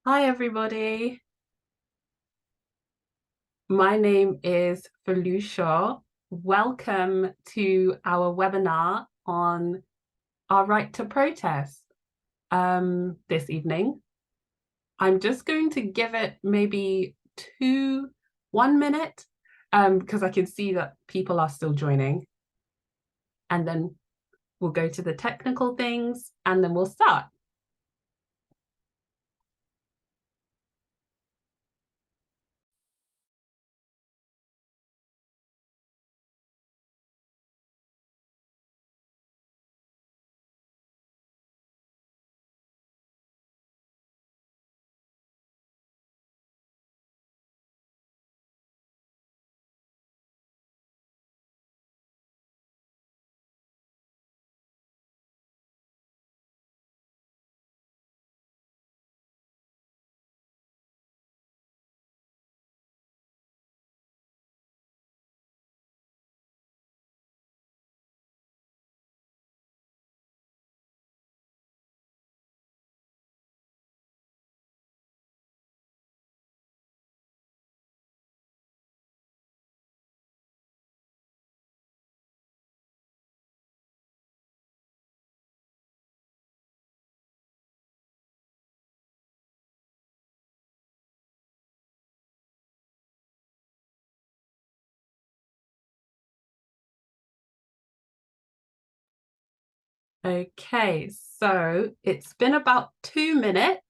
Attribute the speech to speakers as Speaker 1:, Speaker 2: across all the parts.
Speaker 1: Hi, everybody. My name is Felucia. Welcome to our webinar on our right to protest this evening. I'm just going to give it maybe 1 minute because I can see that people are still joining. And then we'll go to the technical things and then we'll start. Okay, so it's been about 2 minutes.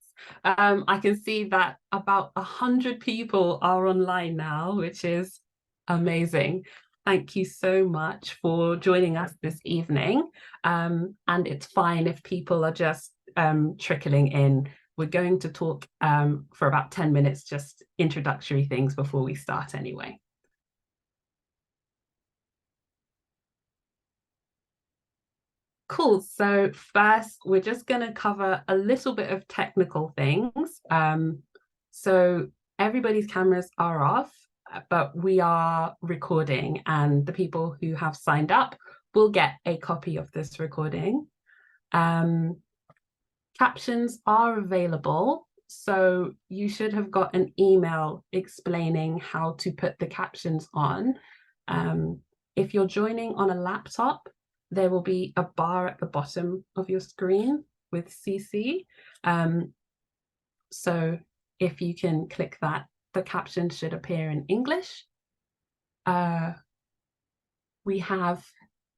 Speaker 1: I can see that about 100 people are online now, which is amazing. Thank you so much for joining us this evening. And it's fine if people are just trickling in. We're going to talk for about 10 minutes, just introductory things before we start anyway. Cool. So first, we're just going to cover a little bit of technical things. So everybody's cameras are off, but we are recording, and the people who have signed up will get a copy of this recording. Captions are available, so you should have got an email explaining how to put the captions on. If you're joining on a laptop, there will be a bar at the bottom of your screen with CC. So if you can click that, the caption should appear in English. We have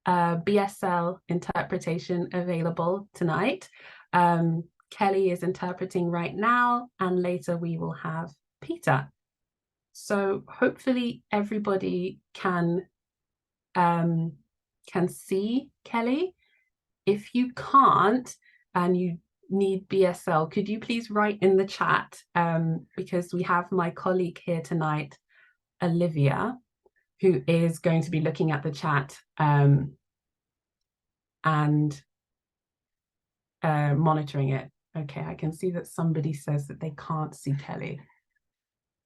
Speaker 1: BSL interpretation available tonight. Kelly is interpreting right now, and later we will have Peter. So hopefully everybody can see Kelly. If you can't and you need BSL, could you please write in the chat, because we have my colleague here tonight, Olivia, who is going to be looking at the chat and monitoring it. Okay, I can see that somebody says that they can't see Kelly.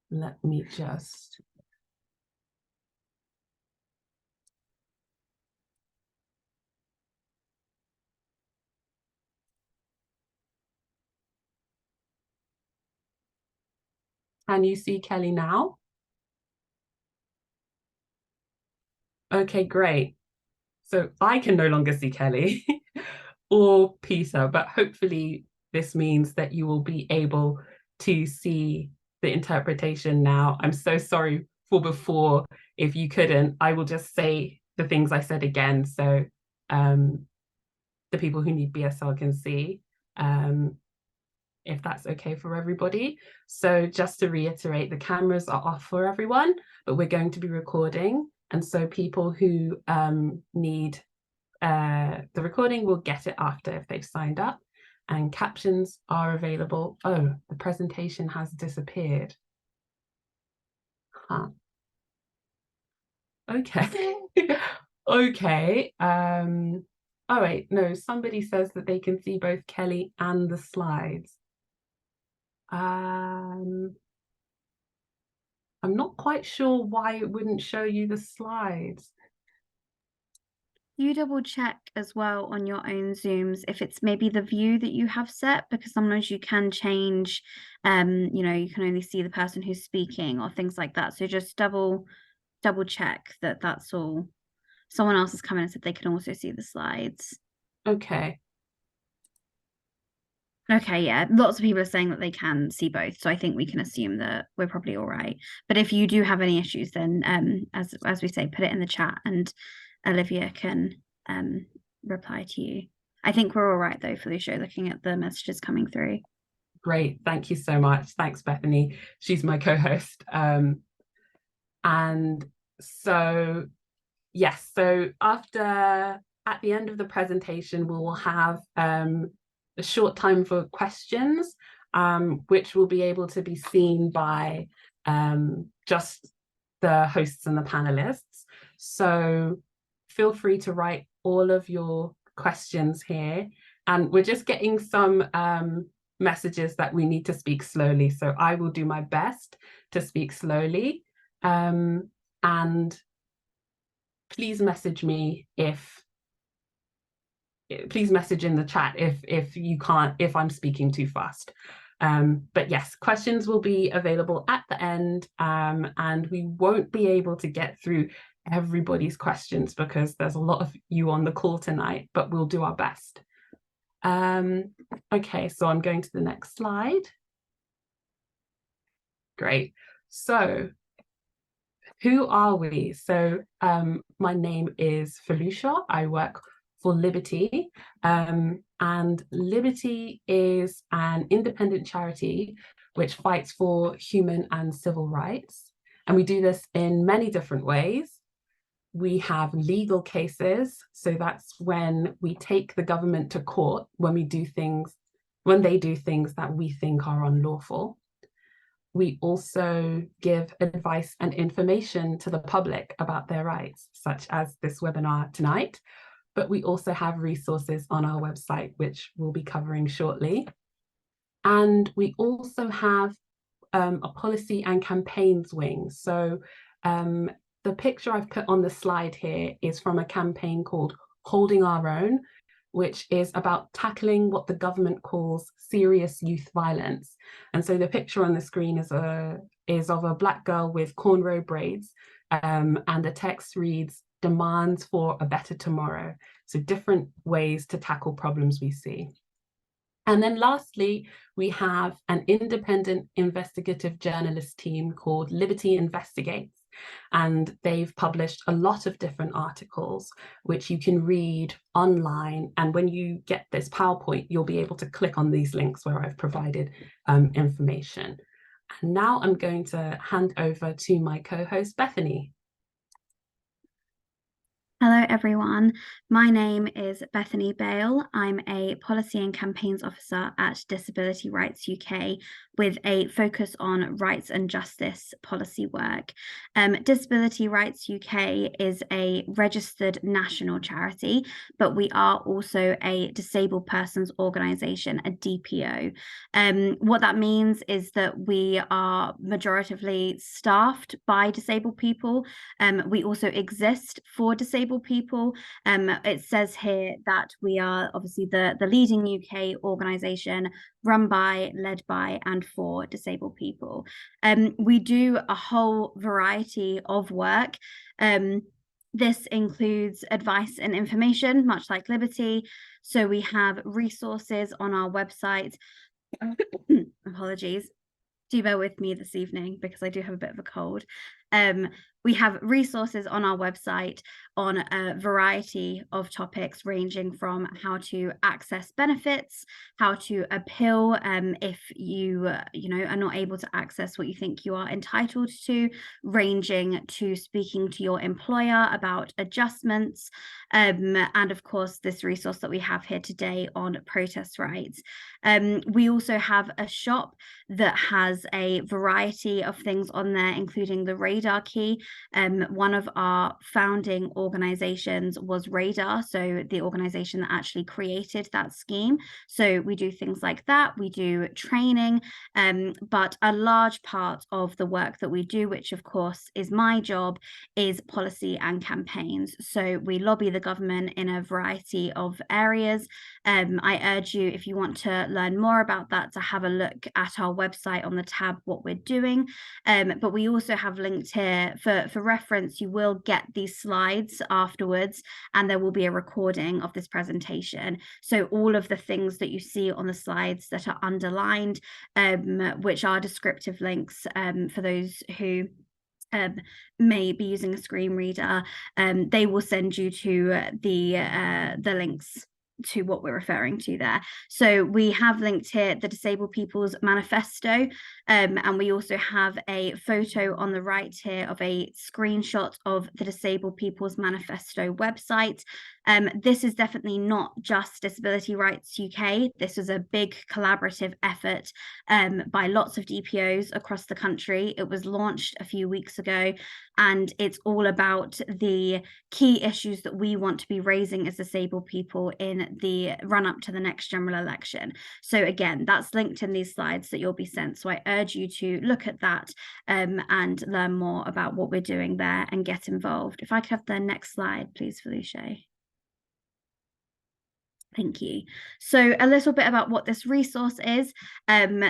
Speaker 1: Let me just... Can you see Kelly now? Okay, great. So I can no longer see Kelly or Peter, but hopefully this means that you will be able to see the interpretation now. I'm so sorry for before. If you couldn't, I will just say the things I said again, so the people who need BSL can see, if that's okay for everybody. So just to reiterate, the cameras are off for everyone, but we're going to be recording. And so people who need the recording will get it after if they've signed up. And captions are available. Oh, the presentation has disappeared. Huh. Okay. Okay. Oh wait, no, somebody says that they can see both Kelly and the slides. I'm not quite sure why it wouldn't show you the slides.
Speaker 2: You double check as well on your own Zooms if it's maybe the view that you have set, because sometimes you can change, you know, you can only see the person who's speaking or things like that. So just double check that that's all. Someone else has come in and said they can also see the slides.
Speaker 1: Okay.
Speaker 2: Okay, yeah. Lots of people are saying that they can see both, so I think we can assume that we're probably all right. But if you do have any issues, then as we say, put it in the chat and Olivia can reply to you. I think we're all right though, Felicia, looking at the messages coming through.
Speaker 1: Great. Thank you so much. Thanks, Bethany. She's my co-host. And so, yes, so at the end of the presentation, we will have a short time for questions, which will be able to be seen by just the hosts and the panelists. So feel free to write all of your questions here. And we're just getting some messages that we need to speak slowly. So I will do my best to speak slowly. And please message me please message in the chat if I'm speaking too fast. But yes, questions will be available at the end, and we won't be able to get through everybody's questions because there's a lot of you on the call tonight, but we'll do our best. Okay, so I'm going to the next slide. Great. So who are we? So my name is Felicia. I work for Liberty, and Liberty is an independent charity which fights for human and civil rights. And we do this in many different ways. We have legal cases. So that's when we take the government to court when they do things that we think are unlawful. We also give advice and information to the public about their rights, such as this webinar tonight, but we also have resources on our website, which we'll be covering shortly. And we also have a policy and campaigns wing. So the picture I've put on the slide here is from a campaign called Holding Our Own, which is about tackling what the government calls serious youth violence. And so the picture on the screen is of a Black girl with cornrow braids, and the text reads, "Demands for a better tomorrow." So different ways to tackle problems we see. And then lastly, we have an independent investigative journalist team called Liberty Investigates. And they've published a lot of different articles, which you can read online. And when you get this PowerPoint, you'll be able to click on these links where I've provided information. And now I'm going to hand over to my co-host, Bethany.
Speaker 2: Hello, everyone. My name is Bethany Bale. I'm a Policy and Campaigns Officer at Disability Rights UK with a focus on rights and justice policy work. Disability Rights UK is a registered national charity, but we are also a disabled persons organisation, a DPO. What that means is that we are majoritively staffed by disabled people. We also exist for disabled people. It says here that we are obviously the leading UK organisation run by, led by, and for disabled people. We do a whole variety of work. This includes advice and information, much like Liberty. So we have resources on our website. Apologies. Do bear with me this evening because I do have a bit of a cold. We have resources on our website on a variety of topics, ranging from how to access benefits, how to appeal if you are not able to access what you think you are entitled to, ranging to speaking to your employer about adjustments, and of course this resource that we have here today on protest rights. We also have a shop that has a variety of things on there, including the Radar Key. One of our founding organizations was Radar, so the organization that actually created that scheme. So we do things like that. We do training, but a large part of the work that we do, which of course is my job, is policy and campaigns. So we lobby the government in a variety of areas. I urge you, if you want to learn more about that, to have a look at our website on the tab What We're Doing. But we also have linked here for reference. You will get these slides afterwards, and there will be a recording of this presentation. So all of the things that you see on the slides that are underlined, which are descriptive links for those who may be using a screen reader, they will send you to the links to what we're referring to there. So we have linked here the Disabled People's Manifesto, and we also have a photo on the right here of a screenshot of the Disabled People's Manifesto website. This is definitely not just Disability Rights UK. This was a big collaborative effort by lots of DPOs across the country. It was launched a few weeks ago, and it's all about the key issues that we want to be raising as disabled people in the run up to the next general election. So again, that's linked in these slides that you'll be sent. So I urge you to look at that and learn more about what we're doing there and get involved. If I could have the next slide, please, Felicia. Thank you. So a little bit about what this resource is.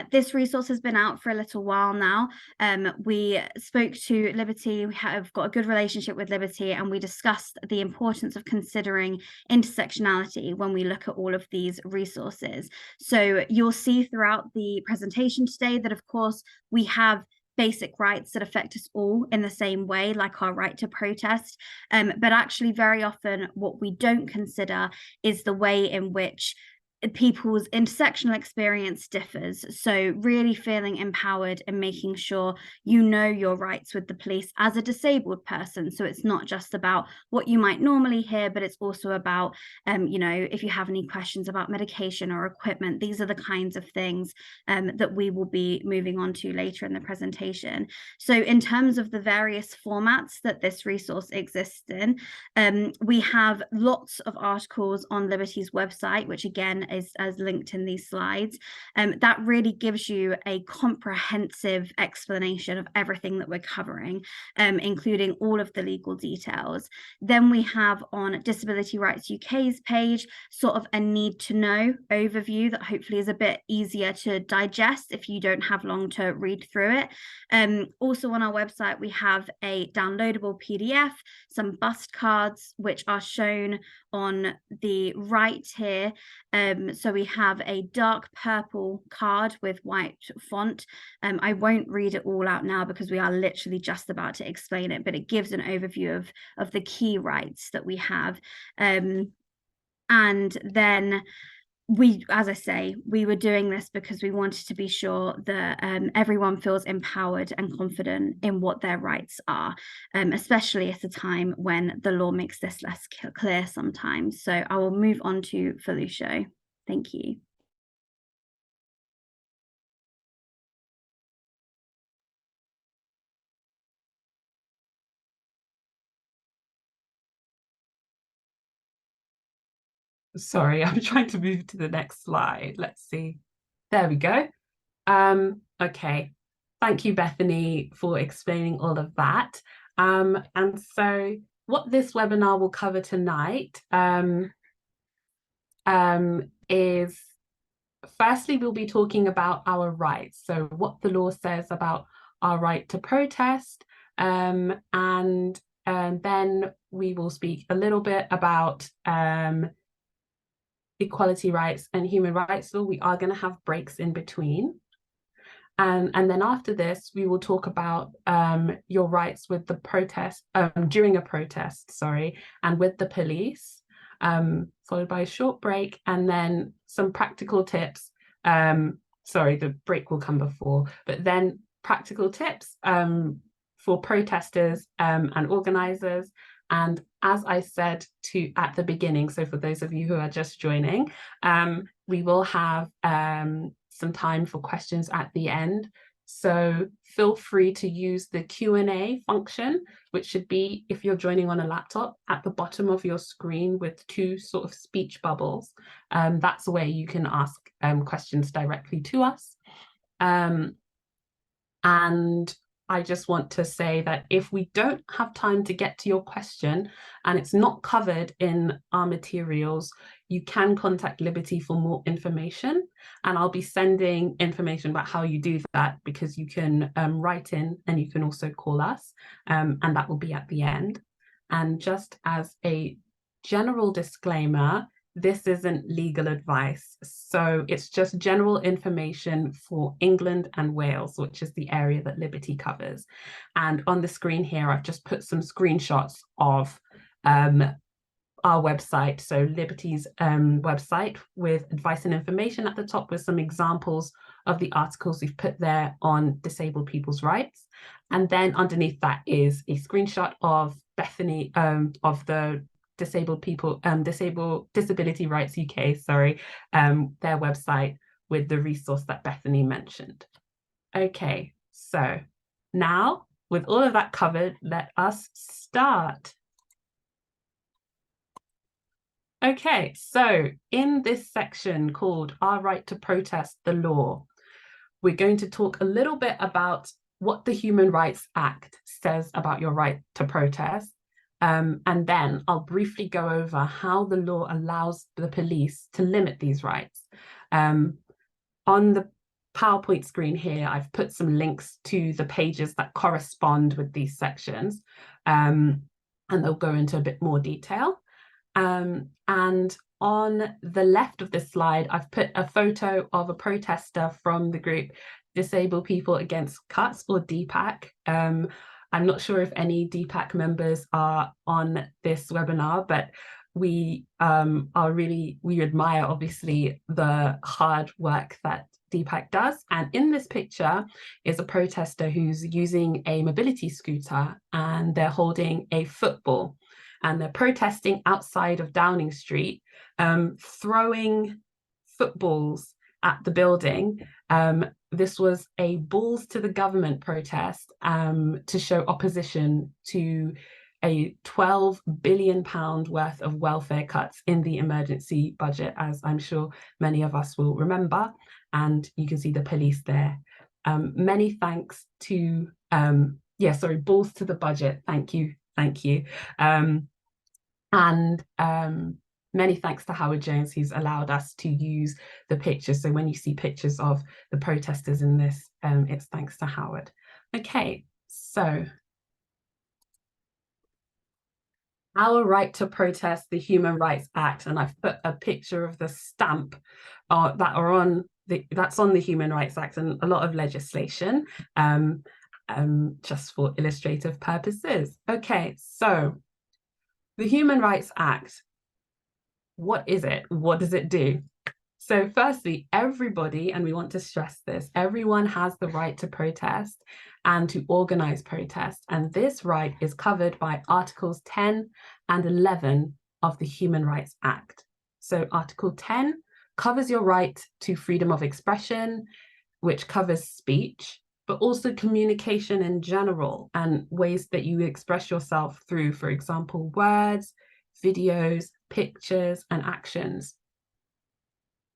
Speaker 2: This resource has been out for a little while now. We spoke to Liberty, we have got a good relationship with Liberty, and we discussed the importance of considering intersectionality when we look at all of these resources. So you'll see throughout the presentation today that, of course, we have basic rights that affect us all in the same way, like our right to protest. But actually, very often, what we don't consider is the way in which people's intersectional experience differs. So really feeling empowered and making sure you know your rights with the police as a disabled person. So it's not just about what you might normally hear, but it's also about, you know, if you have any questions about medication or equipment, these are the kinds of things that we will be moving on to later in the presentation. So in terms of the various formats that this resource exists in, we have lots of articles on Liberty's website, which again is as linked in these slides. That really gives you a comprehensive explanation of everything that we're covering, including all of the legal details. Then we have on Disability Rights UK's page sort of a need to know overview that hopefully is a bit easier to digest if you don't have long to read through it. Also on our website, we have a downloadable PDF, some bust cards, which are shown on the right here. So we have a dark purple card with white font. I won't read it all out now because we are literally just about to explain it, but it gives an overview of the key rights that we have. And then we, as I say, we were doing this because we wanted to be sure that everyone feels empowered and confident in what their rights are, especially at a time when the law makes this less clear sometimes. So I will move on to Felicia. Thank you.
Speaker 1: Sorry, I'm trying to move to the next slide. Let's see. There we go. Okay. Thank you, Bethany, for explaining all of that. And so what this webinar will cover tonight is, firstly, we'll be talking about our rights. So what the law says about our right to protest, and then we will speak a little bit about equality rights and human rights law. We are going to have breaks in between. And then after this, we will talk about your rights with the protest, during a protest, sorry, and with the police, followed by a short break, and then some practical tips. Sorry, the break will come before, but then practical tips for protesters and organizers. And as I said at the beginning, so for those of you who are just joining, we will have some time for questions at the end. So feel free to use the Q&A function, which should be, if you're joining on a laptop, at the bottom of your screen with two sort of speech bubbles. That's where you can ask questions directly to us. And I just want to say that if we don't have time to get to your question and it's not covered in our materials, you can contact Liberty for more information. And I'll be sending information about how you do that, because you can write in and you can also call us, and that will be at the end. And just as a general disclaimer, this isn't legal advice. So it's just general information for England and Wales, which is the area that Liberty covers. And on the screen here, I've just put some screenshots of our website. So Liberty's website, with advice and information at the top, with some examples of the articles we've put there on disabled people's rights. And then underneath that is a screenshot of Bethany, of the Disability Rights UK, their website, with the resource that Bethany mentioned. Okay, so now with all of that covered, let us start. Okay, so in this section called Our Right to Protest the Law, we're going to talk a little bit about what the Human Rights Act says about your right to protest. And then I'll briefly go over how the law allows the police to limit these rights. On the PowerPoint screen here, I've put some links to the pages that correspond with these sections, and they'll go into a bit more detail. And on the left of this slide, I've put a photo of a protester from the group Disabled People Against Cuts, or DPAC. I'm not sure if any DPAC members are on this webinar, but we admire, obviously, the hard work that DPAC does. And in this picture is a protester who's using a mobility scooter, and they're holding a football, and they're protesting outside of Downing Street, throwing footballs at the building. This was a balls to the government protest to show opposition to a £12 billion worth of welfare cuts in the emergency budget, as I'm sure many of us will remember. And you can see the police there. Many thanks to, balls to the budget. Thank you. Many thanks to Howard Jones, who's allowed us to use the pictures. So when you see pictures of the protesters in this, it's thanks to Howard. Okay, so our right to protest, the Human Rights Act, and I've put a picture of the stamp that's on the Human Rights Act and a lot of legislation, just for illustrative purposes. Okay, so the Human Rights Act, what is it? What does it do? So firstly, everybody, and we want to stress this, everyone has the right to protest and to organize protest. And this right is covered by Articles 10 and 11 of the Human Rights Act. So Article 10 covers your right to freedom of expression, which covers speech, but also communication in general and ways that you express yourself through, for example, words, videos, pictures, and actions.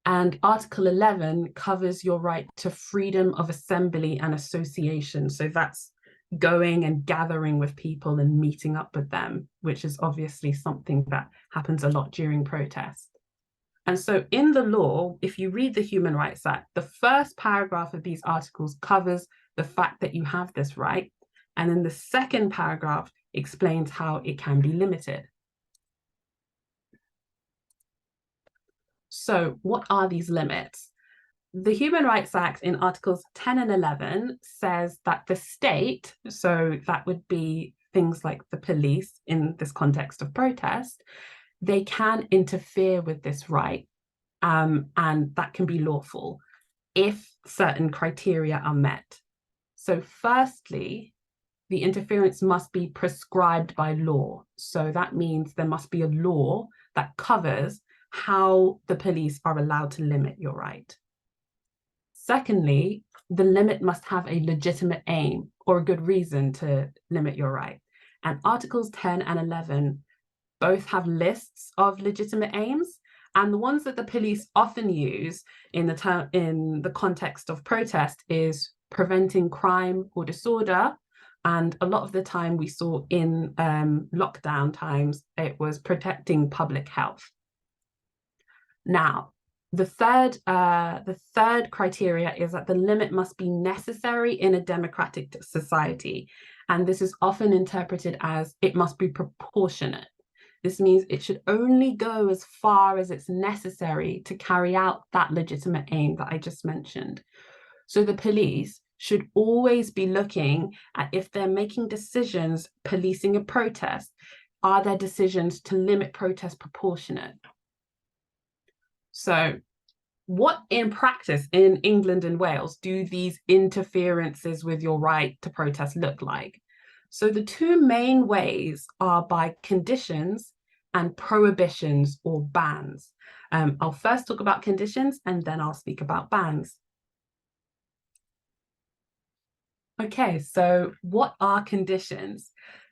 Speaker 1: And Article 11 covers your right to freedom of assembly and association. So that's going and gathering with people and meeting up with them, which is obviously something that happens a lot during protest. And so in the law, if you read the Human Rights Act, the first paragraph of these articles covers the fact that you have this right. And then the second paragraph explains how it can be limited. So what are these limits? The Human Rights Act in Articles 10 and 11 says that the state, so that would be things like the police in this context of protest, they can interfere with this right, and that can be lawful if certain criteria are met. So firstly, the interference must be prescribed by law. So that means there must be a law that covers how the police are allowed to limit your right. Secondly, the limit must have a legitimate aim or a good reason to limit your right. And Articles 10 and 11 both have lists of legitimate aims. And the ones that the police often use in the context of protest is preventing crime or disorder. And a lot of the time we saw in lockdown times, it was protecting public health. Now, the third criteria is that the limit must be necessary in a democratic society. And this is often interpreted as it must be proportionate. This means it should only go as far as it's necessary to carry out that legitimate aim that I just mentioned. So the police should always be looking at, if they're making decisions policing a protest, are their decisions to limit protest proportionate? So what in practice in England and Wales do these interferences with your right to protest look like? So the two main ways are by conditions and prohibitions or bans. I'll first talk about conditions and then I'll speak about bans. Okay, so what are conditions?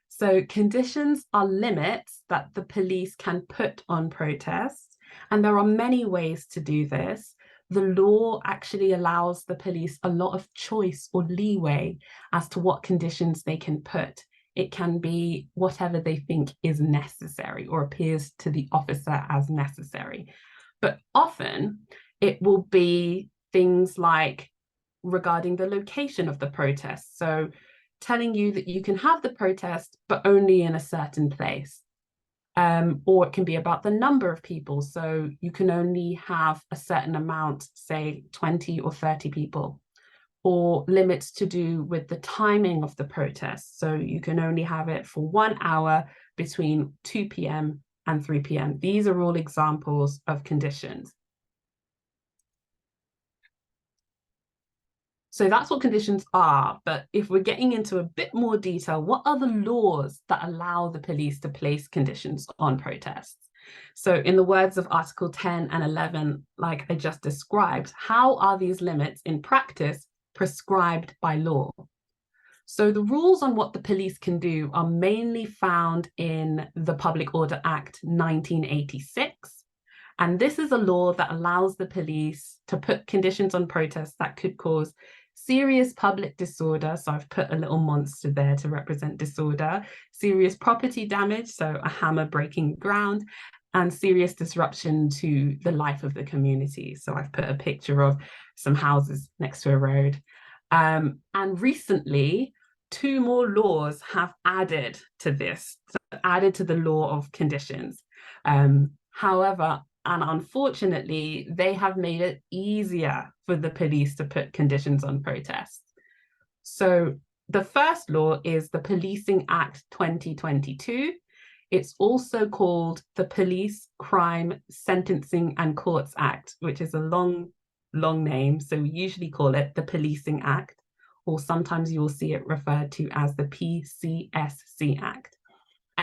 Speaker 1: So conditions are limits that the police can put on protests, and there are many ways to do this. The law actually allows the police a lot of choice or leeway as to what conditions they can put. It can be whatever they think is necessary or appears to the officer as necessary. But often it will be things like regarding the location of the protest. So telling you that you can have the protest, but only in a certain place. Or it can be about the number of people. So you can only have a certain amount, say 20 or 30 people, or limits to do with the timing of the protest. So you can only have it for 1 hour between 2 p.m. and 3 p.m. These are all examples of conditions. So that's what conditions are. But if we're getting into a bit more detail, what are the laws that allow the police to place conditions on protests? So in the words of Article 10 and 11, like I just described, how are these limits in practice prescribed by law? So the rules on what the police can do are mainly found in the Public Order Act 1986. And this is a law that allows the police to put conditions on protests that could cause serious public disorder. So I've put a little monster there to represent disorder, serious property damage, so a hammer breaking ground, and serious disruption to the life of the community. So I've put a picture of some houses next to a road. And recently, 2 more laws have added to this, so added to the law of conditions. However, and unfortunately, they have made it easier for the police to put conditions on protests. So the first law is the Policing Act 2022. It's also called the Police, Crime, Sentencing and Courts Act, which is a long name. So we usually call it the Policing Act, or sometimes you'll see it referred to as the PCSC Act.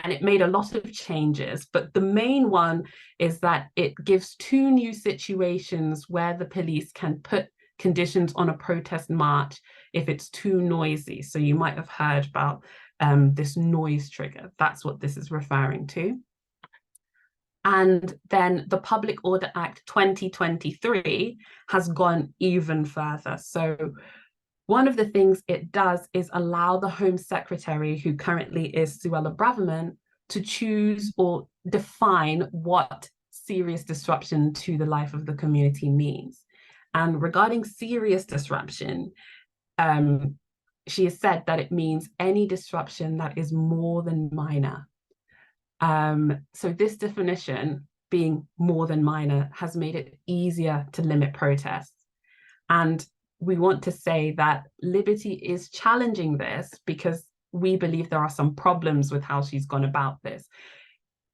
Speaker 1: And it made a lot of changes, but the main one is that it gives 2 new situations where the police can put conditions on a protest march if it's too noisy. So you might have heard about this noise trigger. That's what this is referring to. And then the Public Order Act 2023 has gone even further. So one of the things it does is allow the Home Secretary, who currently is Suella Braverman, to choose or define what serious disruption to the life of the community means. And regarding serious disruption, she has said that it means any disruption that is more than minor. So this definition, being more than minor, has made it easier to limit protests. And we want to say that Liberty is challenging this because we believe there are some problems with how she's gone about this.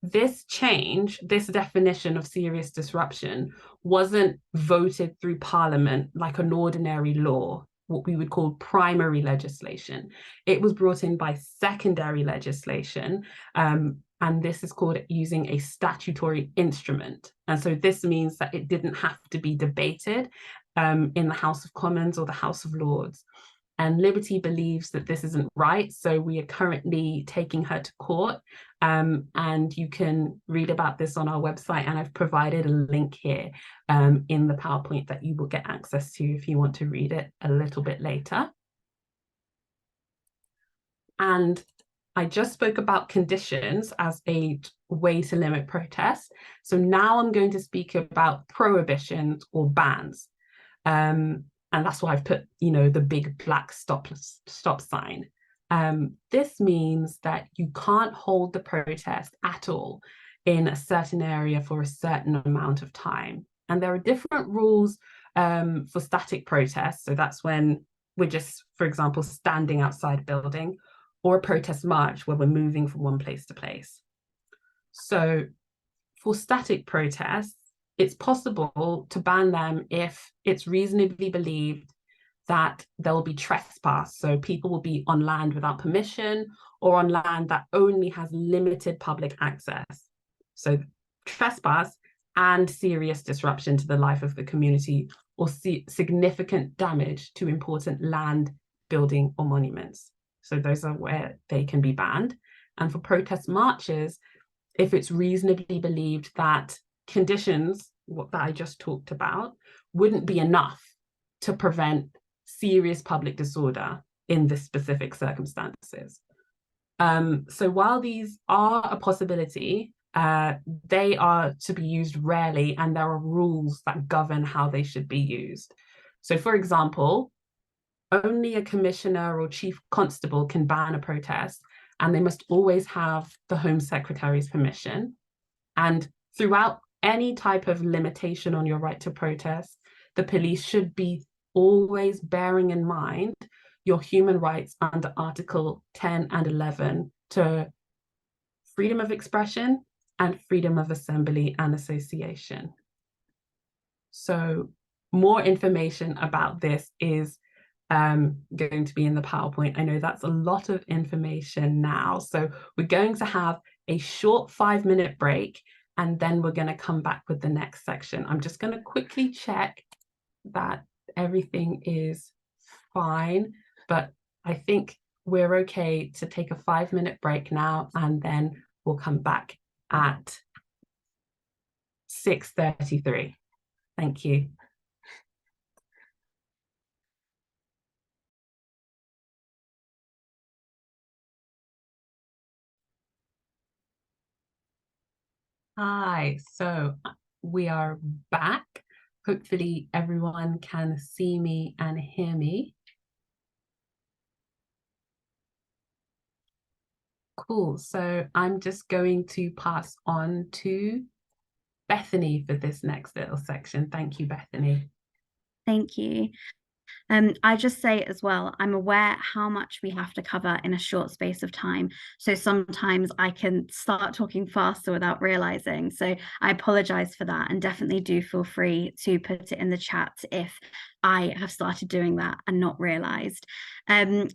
Speaker 1: This change, this definition of serious disruption, wasn't voted through Parliament like an ordinary law, what we would call primary legislation. It was brought in by secondary legislation, and this is called using a statutory instrument. And so this means that it didn't have to be debated, in the House of Commons or the House of Lords. And Liberty believes that this isn't right. So we are currently taking her to court. And you can read about this on our website. And I've provided a link here in the PowerPoint that you will get access to if you want to read it a little bit later. And I just spoke about conditions as a way to limit protests. So now I'm going to speak about prohibitions or bans. And that's why I've put, the big black stop sign. This means that you can't hold the protest at all in a certain area for a certain amount of time. And there are different rules for static protests. So that's when we're just, for example, standing outside a building, or a protest march where we're moving from one place to place. So for static protests, it's possible to ban them if it's reasonably believed that there will be trespass. So people will be on land without permission or on land that only has limited public access. So trespass and serious disruption to the life of the community or significant damage to important land, building, or monuments. So those are where they can be banned. And for protest marches, if it's reasonably believed that conditions, what that I just talked about, wouldn't be enough to prevent serious public disorder in this specific circumstances. So while these are a possibility, they are to be used rarely, and there are rules that govern how they should be used. So for example, only a commissioner or chief constable can ban a protest, and they must always have the Home Secretary's permission. And throughout any type of limitation on your right to protest, the police should be always bearing in mind your human rights under Article 10 and 11 to freedom of expression and freedom of assembly and association. So more information about this is going to be in the PowerPoint. I know that's a lot of information now. So we're going to have a short 5-minute break, and then we're going to come back with the next section. I'm just going to quickly check that everything is fine, but I think we're okay to take a 5-minute break now, and then we'll come back at 6:33. Thank you. Hi, so we are back. Hopefully everyone can see me and hear me. Cool, so I'm just going to pass on to Bethany for this next little section. Thank you, Bethany.
Speaker 2: Thank you. I just say as well, I'm aware how much we have to cover in a short space of time. So sometimes I can start talking faster without realizing. So I apologize for that, and definitely do feel free to put it in the chat if I have started doing that and not realized.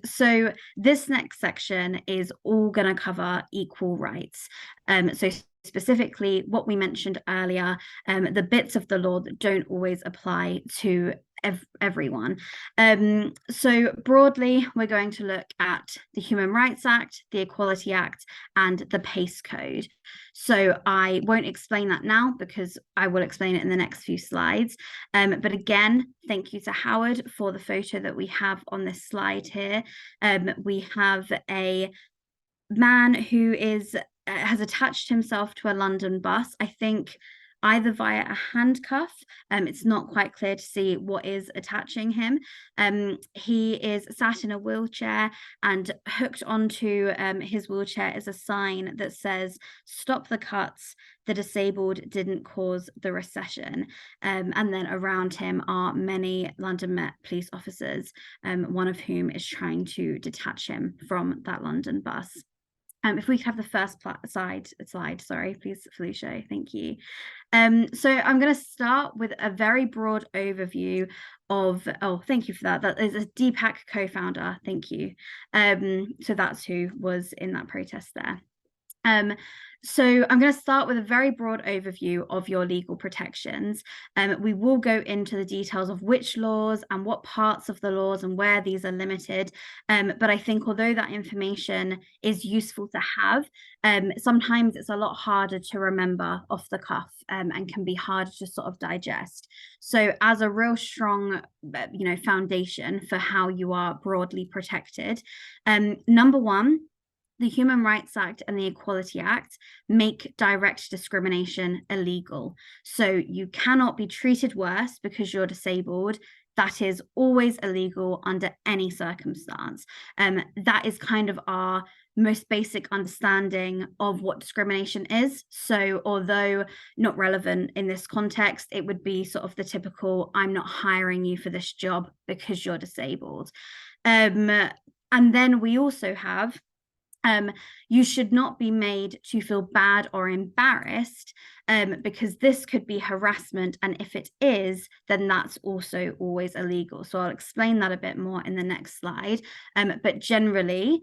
Speaker 2: So this next section is all going to cover equal rights. So specifically what we mentioned earlier, the bits of the law that don't always apply to everyone. So broadly, we're going to look at the Human Rights Act, the Equality Act, and the PACE Code. So I won't explain that now because I will explain it in the next few slides. But again, thank you to Howard for the photo that we have on this slide here. We have a man who has attached himself to a London bus, I think either via a handcuff. It's not quite clear to see what is attaching him. He is sat in a wheelchair, and hooked onto his wheelchair is a sign that says, "Stop the cuts, the disabled didn't cause the recession." And then around him are many London Met police officers, one of whom is trying to detach him from that London bus. If we could have the first slide, sorry, please, Felicia, thank you. So I'm going to start with a very broad overview of, thank you for that. That is a Deepak co-founder, thank you. So that's who was in that protest there. So I'm going to start with a very broad overview of your legal protections. We will go into the details of which laws and what parts of the laws and where these are limited. But I think although that information is useful to have, sometimes it's a lot harder to remember off the cuff, and can be hard to sort of digest. So as a real strong, foundation for how you are broadly protected, number one, the Human Rights Act and the Equality Act make direct discrimination illegal. So you cannot be treated worse because you're disabled. That is always illegal under any circumstance. That is kind of our most basic understanding of what discrimination is. So although not relevant in this context, it would be sort of the typical, I'm not hiring you for this job because you're disabled. And then we also have, you should not be made to feel bad or embarrassed, because this could be harassment. And if it is, then that's also always illegal. So I'll explain that a bit more in the next slide. But generally,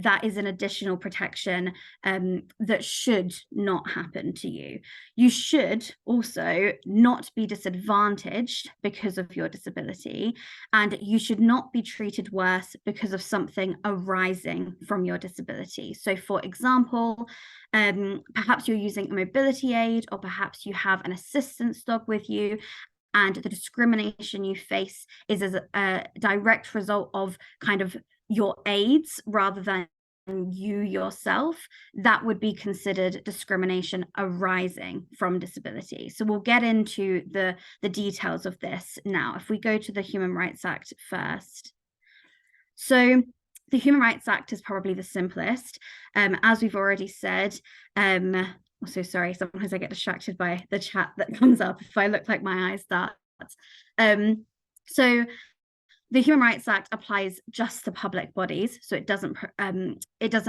Speaker 2: that is an additional protection that should not happen to you. You should also not be disadvantaged because of your disability, and you should not be treated worse because of something arising from your disability. So, for example, perhaps you're using a mobility aid, or perhaps you have an assistance dog with you, and the discrimination you face is as a direct result of kind of your aids rather than you yourself. That would be considered discrimination arising from disability. So we'll get into the details of this now. If we go to the Human Rights Act first. So the Human Rights Act is probably the simplest. As we've already said, also sorry, sometimes I get distracted by the chat that comes up if I look like my eyes start. So the Human Rights Act applies just to public bodies, so it doesn't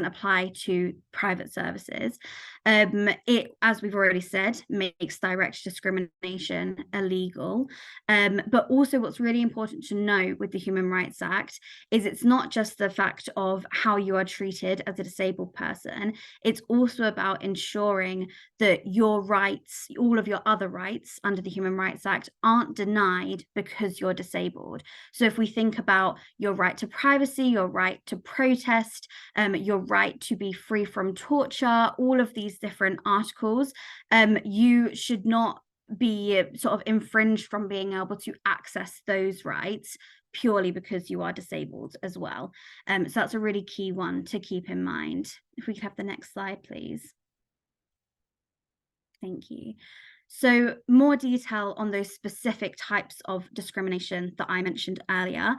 Speaker 2: apply to private services. It, as we've already said, makes direct discrimination illegal. But also, what's really important to know with the Human Rights Act is it's not just the fact of how you are treated as a disabled person. It's also about ensuring that your rights, all of your other rights under the Human Rights Act, aren't denied because you're disabled. So if we think about your right to privacy, your right to protest, your right to be free from torture, all of these different articles, you should not be sort of infringed from being able to access those rights purely because you are disabled as well. So that's a really key one to keep in mind. If we could have the next slide, please. Thank you. So more detail on those specific types of discrimination that I mentioned earlier.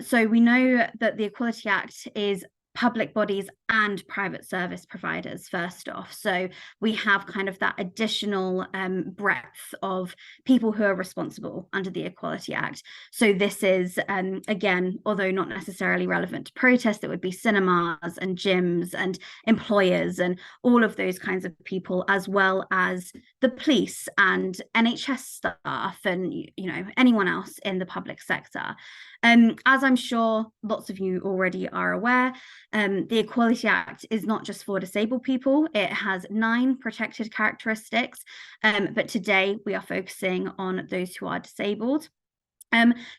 Speaker 2: So we know that the Equality Act is public bodies and private service providers first off. So we have kind of that additional breadth of people who are responsible under the Equality Act. So this is, again, although not necessarily relevant to protest, it would be cinemas and gyms and employers and all of those kinds of people, as well as the police and NHS staff and, anyone else in the public sector. As I'm sure lots of you already are aware, the Equality Act is not just for disabled people. It has 9 protected characteristics, but today we are focusing on those who are disabled.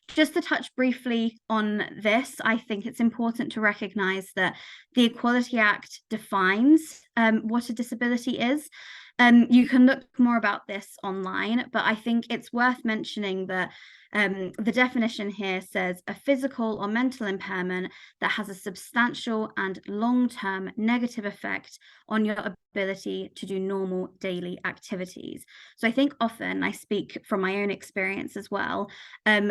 Speaker 2: Just to touch briefly on this, I think it's important to recognise that the Equality Act defines what a disability is. You can look more about this online, but I think it's worth mentioning that the definition here says a physical or mental impairment that has a substantial and long-term negative effect on your ability to do normal daily activities. So I think often, I speak from my own experience as well,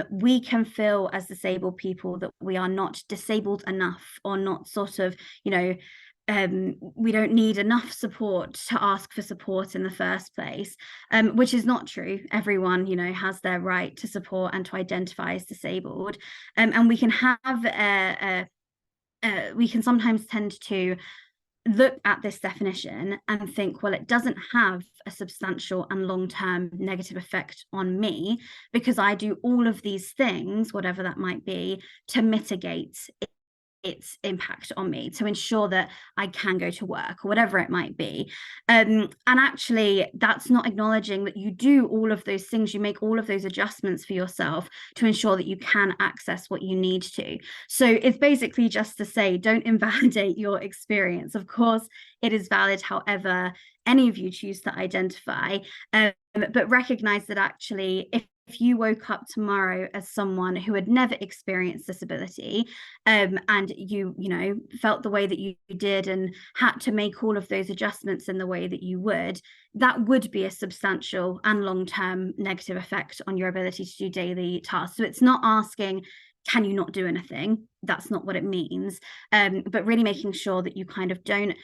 Speaker 2: we can feel as disabled people that we are not disabled enough, or not sort of, we don't need enough support to ask for support in the first place, which is not true. Everyone, has their right to support and to identify as disabled. And we can have, we can sometimes tend to look at this definition and think, well, it doesn't have a substantial and long-term negative effect on me because I do all of these things, whatever that might be, to mitigate its impact on me, to ensure that I can go to work or whatever it might be. And actually, that's not acknowledging that you do all of those things, you make all of those adjustments for yourself to ensure that you can access what you need to. So it's basically just to say, don't invalidate your experience. Of course, it is valid however any of you choose to identify, but recognize that actually, if you woke up tomorrow as someone who had never experienced disability, and you know, felt the way that you did and had to make all of those adjustments in the way that you would, that would be a substantial and long-term negative effect on your ability to do daily tasks. So it's not asking, can you not do anything? That's not what it means. But really making sure that you kind of don't,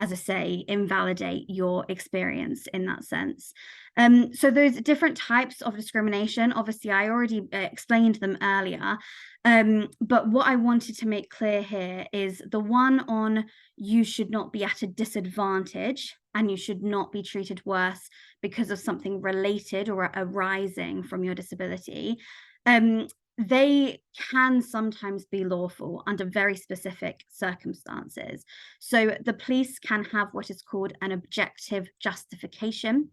Speaker 2: as I say, invalidate your experience in that sense. So those different types of discrimination, obviously I already explained them earlier, but what I wanted to make clear here is the one on you should not be at a disadvantage and you should not be treated worse because of something related or arising from your disability. They can sometimes be lawful under very specific circumstances. So the police can have what is called an objective justification.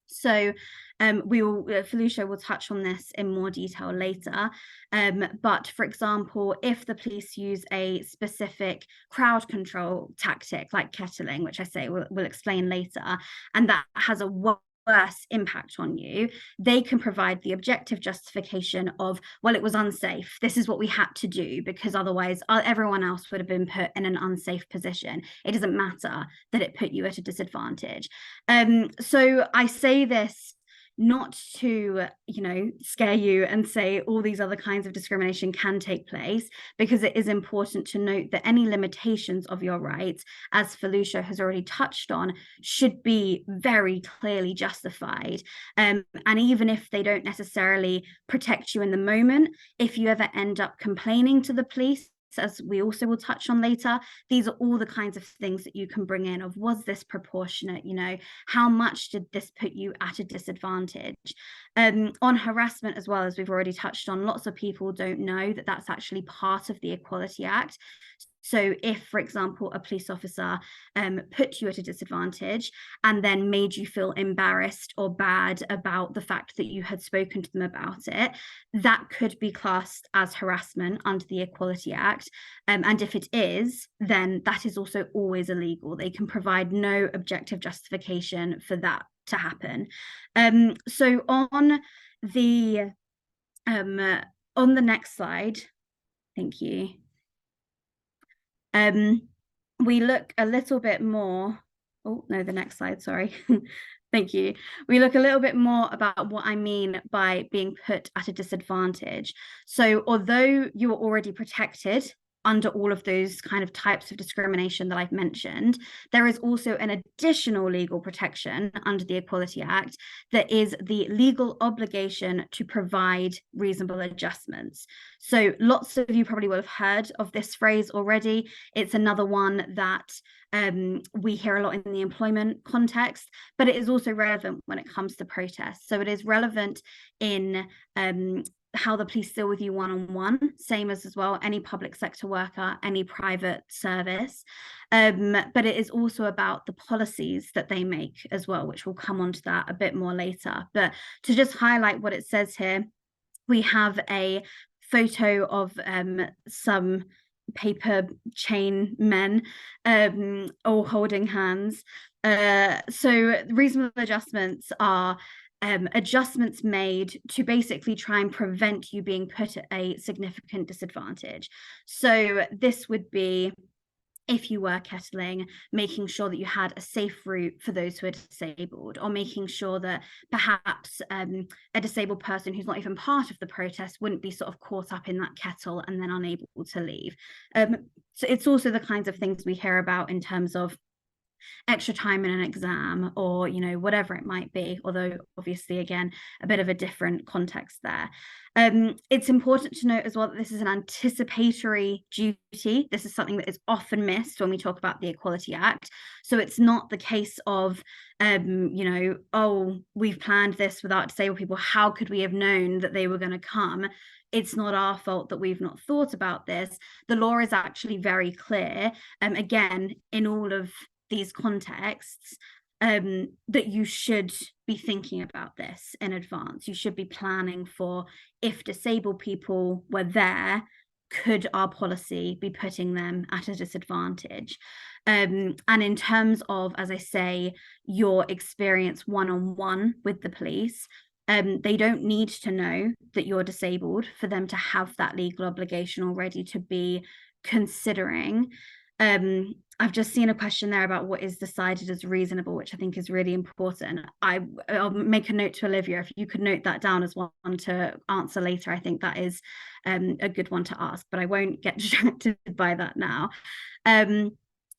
Speaker 2: So Felicia will touch on this in more detail later. But for example, if the police use a specific crowd control tactic like kettling, which I say we'll explain later, and that has a worse impact on you, they can provide the objective justification of, well, it was unsafe. This is what we had to do because otherwise everyone else would have been put in an unsafe position. It doesn't matter that it put you at a disadvantage. So I say this not to, you know, scare you and say all these other kinds of discrimination can take place, because it is important to note that any limitations of your rights, as Felicia has already touched on, should be very clearly justified. And even if they don't necessarily protect you in the moment, if you ever end up complaining to the police, as we also will touch on later, these are all the kinds of things that you can bring in of, was this proportionate? You know, how much did this put you at a disadvantage? On harassment as well, as we've already touched on, lots of people don't know that that's actually part of the Equality Act. So if, for example, a police officer put you at a disadvantage and then made you feel embarrassed or bad about the fact that you had spoken to them about it, that could be classed as harassment under the Equality Act. And if it is, then that is also always illegal. They can provide no objective justification for that to happen. So on the next slide, thank you. We look a little bit more, oh no, the next slide, sorry. Thank you. We look a little bit more about what I mean by being put at a disadvantage. So although you are already protected under all of those kind of types of discrimination that I've mentioned, there is also an additional legal protection under the Equality Act that is the legal obligation to provide reasonable adjustments. So lots of you probably will have heard of this phrase already. It's another one that we hear a lot in the employment context, but it is also relevant when it comes to protests. So it is relevant in how the police deal with you one-on-one, same as well any public sector worker, any private service. But it is also about the policies that they make as well, which we'll come on to that a bit more later. But to just highlight what it says here, we have a photo of some paper chain men all holding hands. So reasonable adjustments are adjustments made to basically try and prevent you being put at a significant disadvantage. So this would be, if you were kettling, making sure that you had a safe route for those who are disabled, or making sure that perhaps a disabled person who's not even part of the protest wouldn't be sort of caught up in that kettle and then unable to leave. So it's also the kinds of things we hear about in terms of extra time in an exam, or, you know, whatever it might be, although obviously, again, a bit of a different context there. It's important to note as well that this is an anticipatory duty. This is something that is often missed when we talk about the Equality Act. So it's not the case of, you know, oh, we've planned this without disabled people. How could we have known that they were going to come? It's not our fault that we've not thought about this. The law is actually very clear, again, in all of these contexts, that you should be thinking about this in advance. You should be planning for, if disabled people were there, could our policy be putting them at a disadvantage? And in terms of, as I say, your experience one-on-one with the police, they don't need to know that you're disabled for them to have that legal obligation already to be considering. I've just seen a question there about what is decided as reasonable, which I think is really important. I'll make a note to Olivia, if you could note that down as one to answer later. I think that is a good one to ask, but I won't get distracted by that now.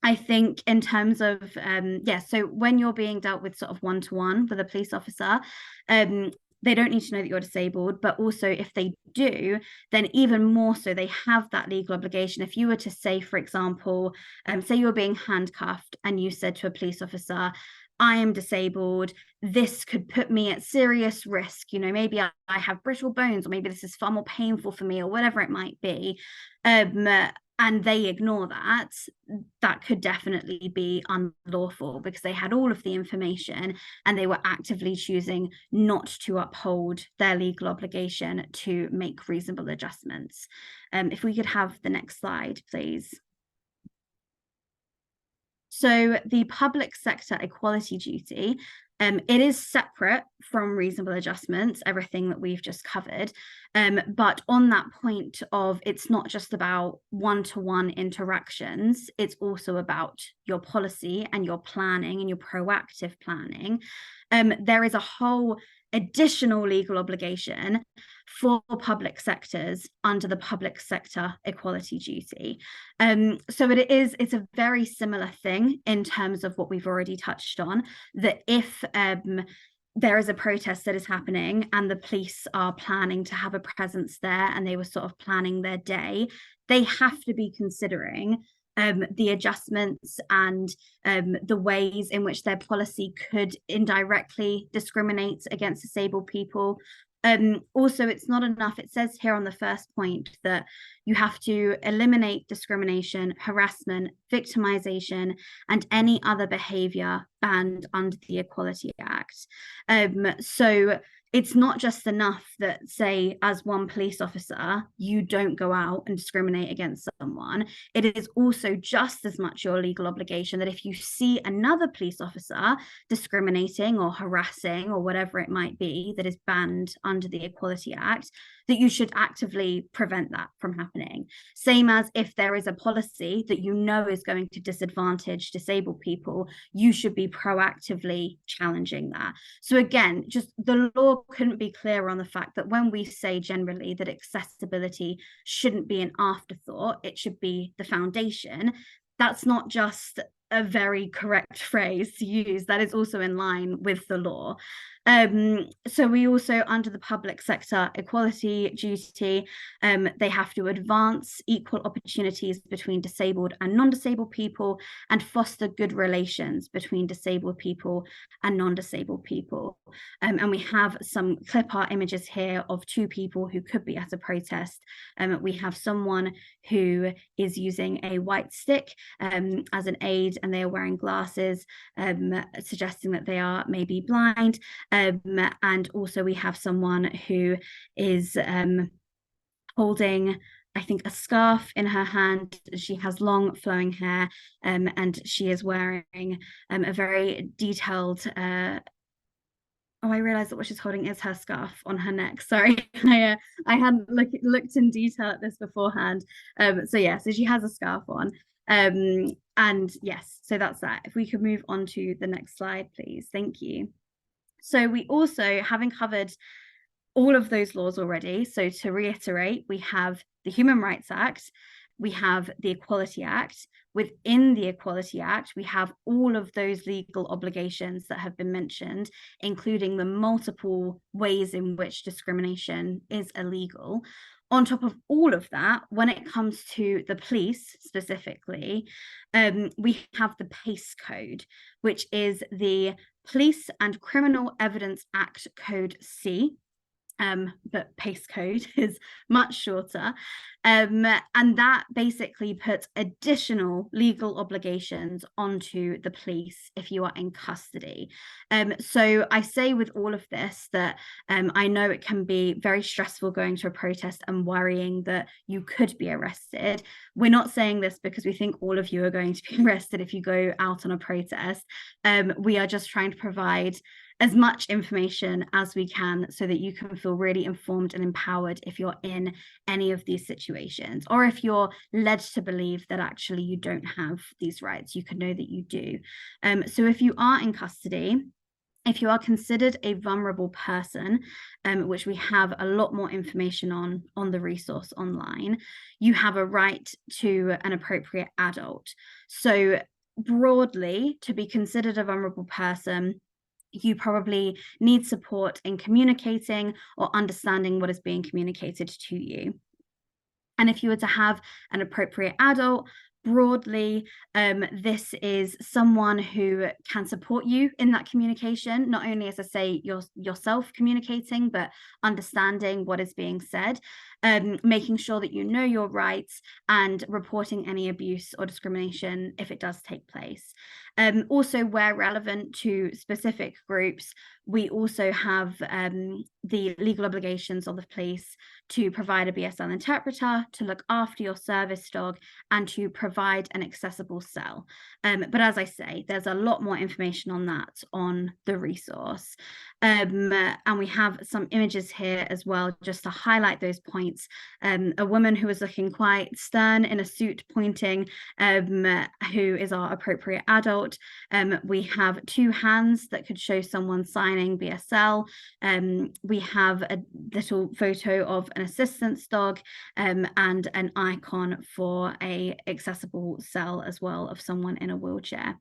Speaker 2: I think in terms of, so when you're being dealt with sort of one-to-one with a police officer, they don't need to know that you're disabled, but also if they do, then even more so, they have that legal obligation. If you were to say, for example, say you were being handcuffed and you said to a police officer, I am disabled, this could put me at serious risk, you know, maybe I have brittle bones, or maybe this is far more painful for me, or whatever it might be, and they ignore that, that could definitely be unlawful, because they had all of the information and they were actively choosing not to uphold their legal obligation to make reasonable adjustments. If we could have the next slide, please. So the public sector equality duty, it is separate from reasonable adjustments, everything that we've just covered. But on that point of, it's not just about one-to-one interactions, it's also about your policy and your planning and your proactive planning. There is a whole additional legal obligation for public sectors under the public sector equality duty. So it's a very similar thing in terms of what we've already touched on, that if there is a protest that is happening and the police are planning to have a presence there and they were sort of planning their day, they have to be considering the adjustments and the ways in which their policy could indirectly discriminate against disabled people. Also, it's not enough. It says here on the first point that you have to eliminate discrimination, harassment, victimization, and any other behavior banned under the Equality Act. So it's not just enough that, say, as one police officer, you don't go out and discriminate against someone. It is also just as much your legal obligation that if you see another police officer discriminating or harassing or whatever it might be that is banned under the Equality Act, that you should actively prevent that from happening. Same as if there is a policy that you know is going to disadvantage disabled people, you should be proactively challenging that. So again, just the law couldn't be clearer on the fact that when we say generally that accessibility shouldn't be an afterthought, it should be the foundation. That's not just a very correct phrase to use, that is also in line with the law. So we also, under the public sector equality duty, they have to advance equal opportunities between disabled and non-disabled people and foster good relations between disabled people and non-disabled people. And we have some clip art images here of two people who could be at a protest. We have someone who is using a white stick as an aid, and they are wearing glasses, suggesting that they are maybe blind. And also we have someone who is holding, I think, a scarf in her hand. She has long flowing hair, and she is wearing a very detailed I realized that what she's holding is her scarf on her neck. Sorry, I hadn't looked in detail at this beforehand. So she has a scarf on. And yes, so that's that. If we could move on to the next slide, please. Thank you. So we also, having covered all of those laws already, so to reiterate, we have the Human Rights Act, we have the Equality Act. Within the Equality Act, we have all of those legal obligations that have been mentioned, including the multiple ways in which discrimination is illegal. On top of all of that, when it comes to the police specifically, we have the PACE code, which is the Police and Criminal Evidence Act Code C. But PACE code is much shorter. And that basically puts additional legal obligations onto the police if you are in custody. So I say with all of this that I know it can be very stressful going to a protest and worrying that you could be arrested. We're not saying this because we think all of you are going to be arrested if you go out on a protest. We are just trying to provide as much information as we can so that you can feel really informed and empowered if you're in any of these situations, or if you're led to believe that actually you don't have these rights, you can know that you do. So if you are in custody, if you are considered a vulnerable person, which we have a lot more information on the resource online, you have a right to an appropriate adult. So broadly, to be considered a vulnerable person, you probably need support in communicating or understanding what is being communicated to you. And if you were to have an appropriate adult, broadly, this is someone who can support you in that communication, not only, as I say, yourself communicating, but understanding what is being said, making sure that you know your rights and reporting any abuse or discrimination if it does take place. Also, where relevant to specific groups, we also have the legal obligations of the police to provide a BSL interpreter, to look after your service dog, and to provide an accessible cell. But as I say, there's a lot more information on that on the resource. And we have some images here as well, just to highlight those points. A woman who is looking quite stern in a suit pointing, who is our appropriate adult. We have two hands that could show someone signing BSL. We have a little photo of an assistance dog, and an icon for a accessible cell as well of someone in a wheelchair.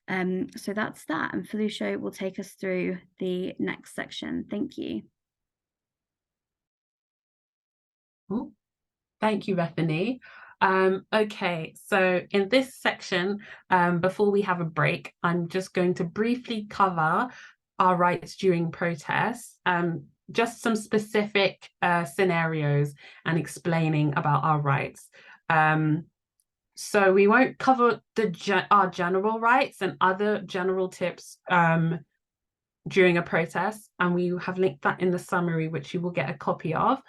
Speaker 2: So that's that, and Felicia will take us through the next section. Thank you.
Speaker 1: Ooh, thank you, Bethany. Okay, so in this section, before we have a break, I'm just going to briefly cover our rights during protests, just some specific scenarios and explaining about our rights. So we won't cover our general rights and other general tips during a protest, and we have linked that in the summary, which you will get a copy of.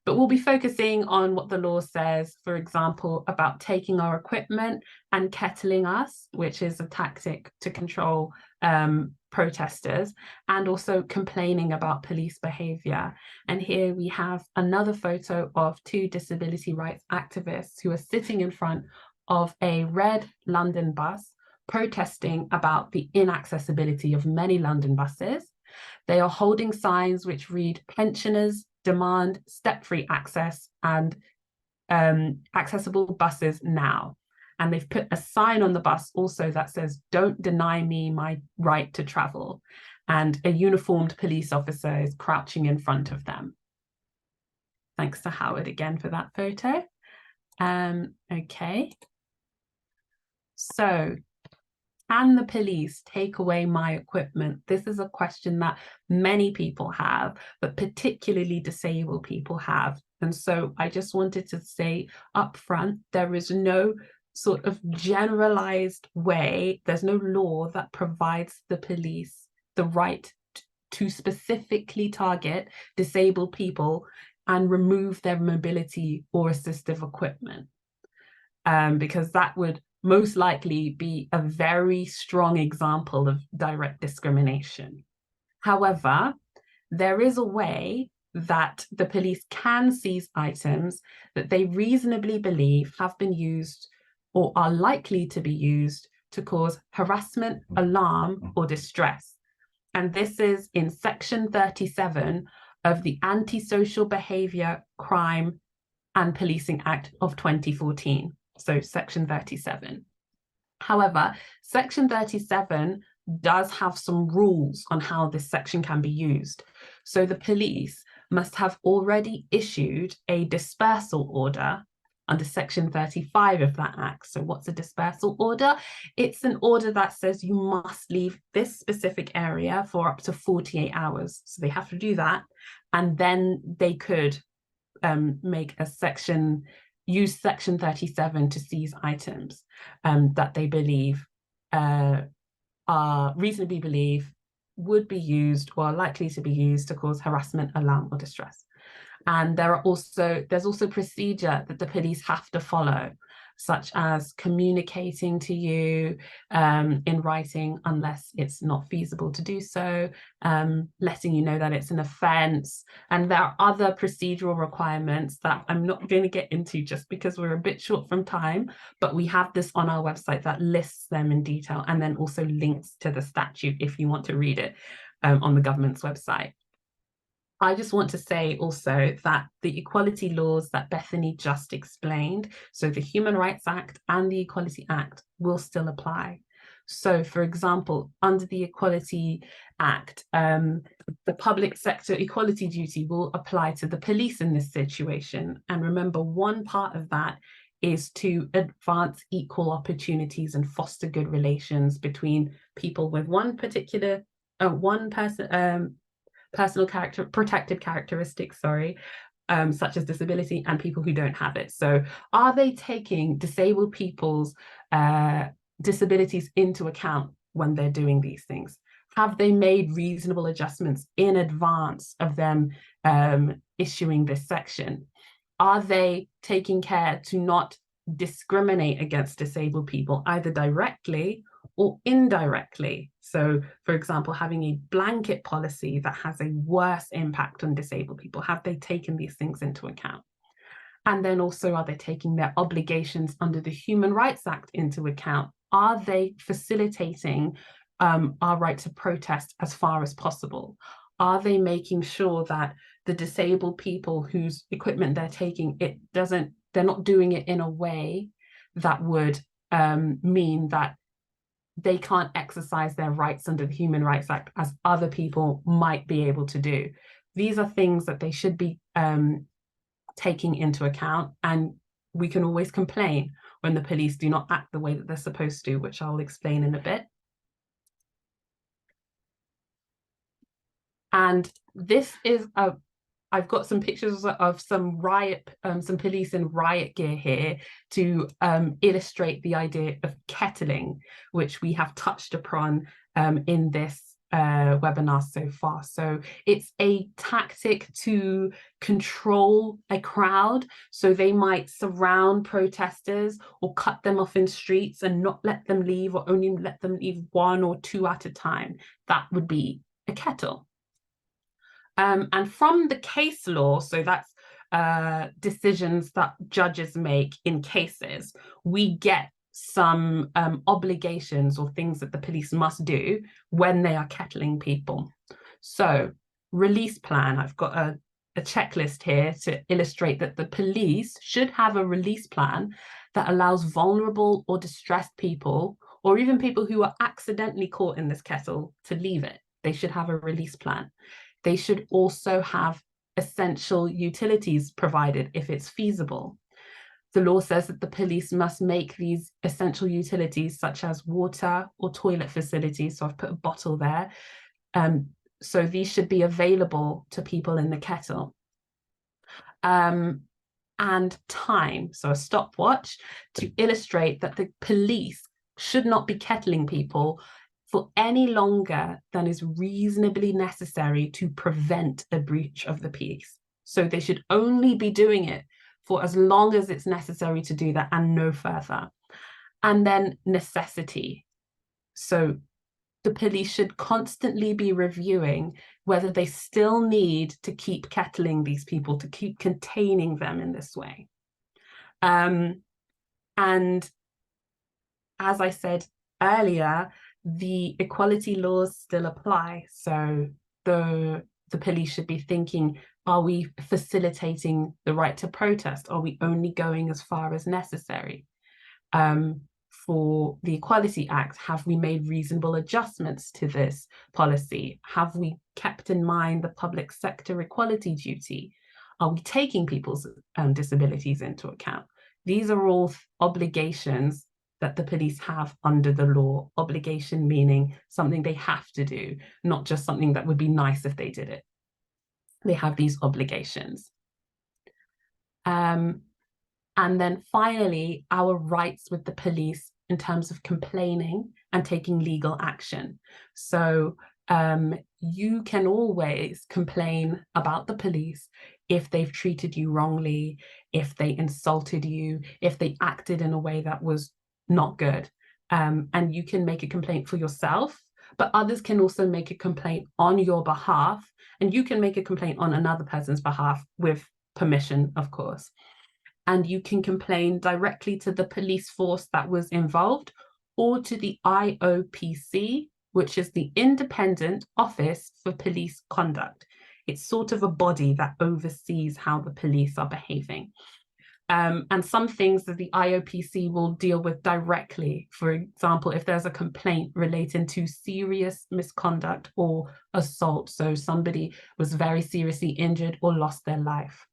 Speaker 1: But we'll be focusing on what the law says, for example, about taking our equipment and kettling us, which is a tactic to control protesters, and also complaining about police behaviour. And here we have another photo of two disability rights activists who are sitting in front of a red London bus protesting about the inaccessibility of many London buses. They are holding signs which read "Pensioners demand step-free access" and "accessible buses now." And they've put a sign on the bus also that says, "Don't deny me my right to travel." And a uniformed police officer is crouching in front of them. Thanks to Howard again for that photo. Okay. So, can the police take away my equipment? This is a question that many people have, but particularly disabled people have. And so I just wanted to say up front, there is no sort of generalized way, there's no law that provides the police the right to specifically target disabled people and remove their mobility or assistive equipment, because that would most likely be a very strong example of direct discrimination. However, there is a way that the police can seize items that they reasonably believe have been used or are likely to be used to cause harassment, alarm, or distress. And this is in section 37 of the Antisocial Behaviour Crime and Policing Act of 2014, so Section 37. However, Section 37 does have some rules on how this section can be used. So the police must have already issued a dispersal order under Section 35 of that Act. So what's a dispersal order? It's an order that says you must leave this specific area for up to 48 hours. So they have to do that. And then they could make a section, use Section 37 to seize items that they believe are reasonably believe would be used or are likely to be used to cause harassment, alarm, or distress. And there's also procedure that the police have to follow, such as communicating to you in writing unless it's not feasible to do so, letting you know that it's an offence. And there are other procedural requirements that I'm not going to get into just because we're a bit short from time, but we have this on our website that lists them in detail and then also links to the statute if you want to read it on the government's website. I just want to say also that the equality laws that Bethany just explained, so the Human Rights Act and the Equality Act, will still apply. So, for example, under the Equality Act, the public sector equality duty will apply to the police in this situation. And remember, one part of that is to advance equal opportunities and foster good relations between people with personal protected characteristics, such as disability, and people who don't have it. So are they taking disabled people's disabilities into account when they're doing these things? Have they made reasonable adjustments in advance of them issuing this section? Are they taking care to not discriminate against disabled people, either directly or indirectly? So, for example, having a blanket policy that has a worse impact on disabled people, have they taken these things into account? And then also, are they taking their obligations under the Human Rights Act into account? Are they facilitating our right to protest as far as possible? Are they making sure that the disabled people whose equipment they're taking, they're not doing it in a way that would mean that they can't exercise their rights under the Human Rights Act as other people might be able to do? These are things that they should be taking into account, and we can always complain when the police do not act the way that they're supposed to, which I'll explain in a bit. And this is I've got some pictures of some police in riot gear here to illustrate the idea of kettling, which we have touched upon in this webinar so far. So it's a tactic to control a crowd. So they might surround protesters or cut them off in streets and not let them leave, or only let them leave one or two at a time. That would be a kettle. And from the case law, so that's decisions that judges make in cases, we get some obligations or things that the police must do when they are kettling people. So release plan, I've got a checklist here to illustrate that the police should have a release plan that allows vulnerable or distressed people, or even people who are accidentally caught in this kettle, to leave it. They should have a release plan. They should also have essential utilities provided if it's feasible. The law says that the police must make these essential utilities, such as water or toilet facilities, so I've put a bottle there, so these should be available to people in the kettle. And time, so a stopwatch, to illustrate that the police should not be kettling people for any longer than is reasonably necessary to prevent a breach of the peace. So they should only be doing it for as long as it's necessary to do that and no further. And then necessity. So the police should constantly be reviewing whether they still need to keep kettling these people, to keep containing them in this way. And as I said earlier, the equality laws still apply. So the police should be thinking Are we facilitating the right to protest? Are we only going as far as necessary? For the Equality Act, have we made reasonable adjustments to this policy? Have we kept in mind the public sector equality duty? Are we taking people's disabilities into account? These are all obligations that the police have under the law. Obligation meaning something they have to do, not just something that would be nice if they did it. They have these obligations. And then finally, our rights with the police in terms of complaining and taking legal action. So you can always complain about the police if they've treated you wrongly, if they insulted you, if they acted in a way that was not good. And you can make a complaint for yourself, but others can also make a complaint on your behalf, and you can make a complaint on another person's behalf with permission, of course. And you can complain directly to the police force that was involved or to the IOPC, which is the Independent Office for Police Conduct. It's sort of a body that oversees how the police are behaving. And some things that the IOPC will deal with directly. For example, if there's a complaint relating to serious misconduct or assault, so somebody was very seriously injured or lost their life.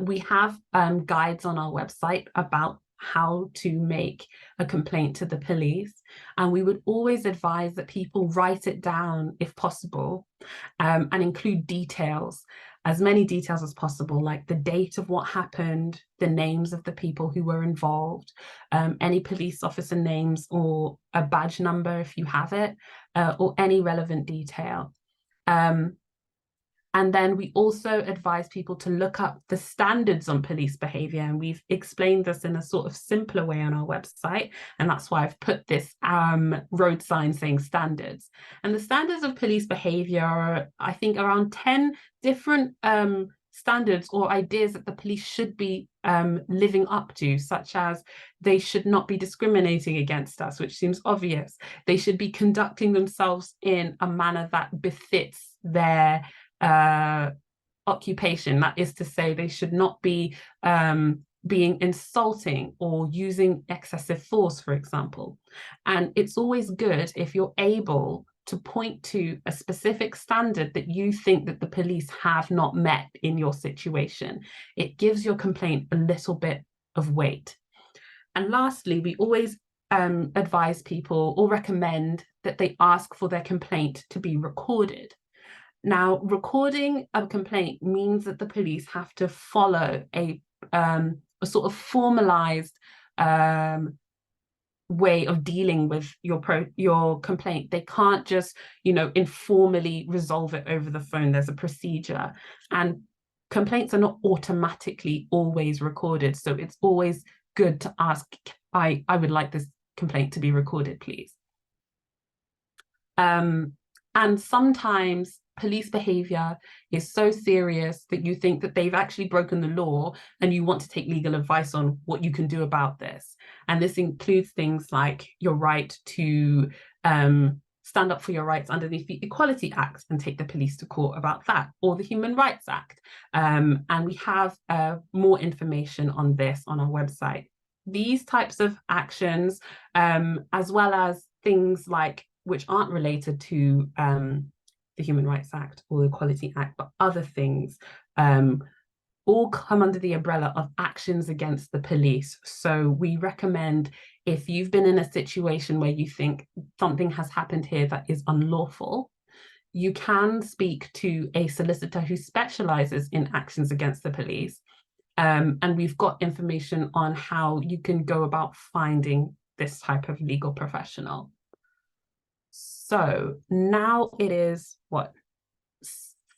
Speaker 1: We have guides on our website about how to make a complaint to the police, and we would always advise that people write it down if possible, and include details, as many details as possible, like the date of what happened, the names of the people who were involved, any police officer names or a badge number if you have it, or any relevant detail. And then we also advise people to look up the standards on police behavior. And we've explained this in a sort of simpler way on our website. And that's why I've put this road sign saying standards. And the standards of police behavior are, I think, around 10 different standards or ideas that the police should be living up to, such as they should not be discriminating against us, which seems obvious. They should be conducting themselves in a manner that befits their occupation. That is to say, they should not be being insulting or using excessive force, for example. And it's always good if you're able to point to a specific standard that you think that the police have not met in your situation. It gives your complaint a little bit of weight. And lastly, we always advise people or recommend that they ask for their complaint to be recorded. Now, recording a complaint means that the police have to follow a sort of formalized way of dealing with your complaint. They can't just, informally resolve it over the phone. There's a procedure, and complaints are not automatically always recorded. So it's always good to ask, I would like this complaint to be recorded, please. And sometimes police behavior is so serious that you think that they've actually broken the law and you want to take legal advice on what you can do about this. And this includes things like your right to stand up for your rights underneath the Equality Act and take the police to court about that, or the Human Rights Act. And we have more information on this on our website. These types of actions, as well as things like which aren't related to the Human Rights Act or the Equality Act, but other things, all come under the umbrella of actions against the police. So we recommend, if you've been in a situation where you think something has happened here that is unlawful, you can speak to a solicitor who specializes in actions against the police. And we've got information on how you can go about finding this type of legal professional. So now it is,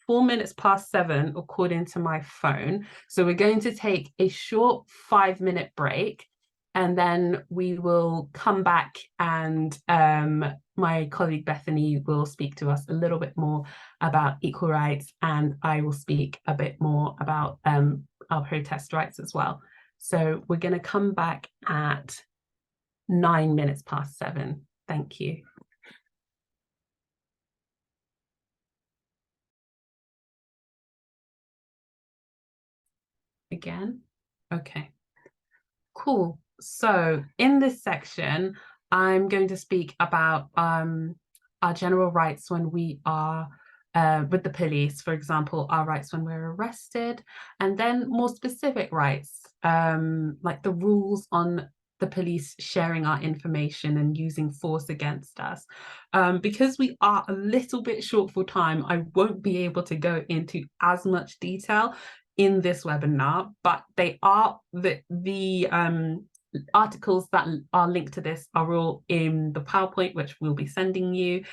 Speaker 1: 4 minutes past 7, according to my phone. So we're going to take a short 5-minute break, and then we will come back, and my colleague Bethany will speak to us a little bit more about equal rights, and I will speak a bit more about our protest rights as well. So we're going to come back at 9 minutes past 7. Thank you. again. Okay, cool. So in this section, I'm going to speak about our general rights when we are with the police, for example, our rights when we're arrested, and then more specific rights, like the rules on the police sharing our information and using force against us. Because we are a little bit short for time, I won't be able to go into as much detail in this webinar, but they are the articles that are linked to this are all in the PowerPoint, which we'll be sending you.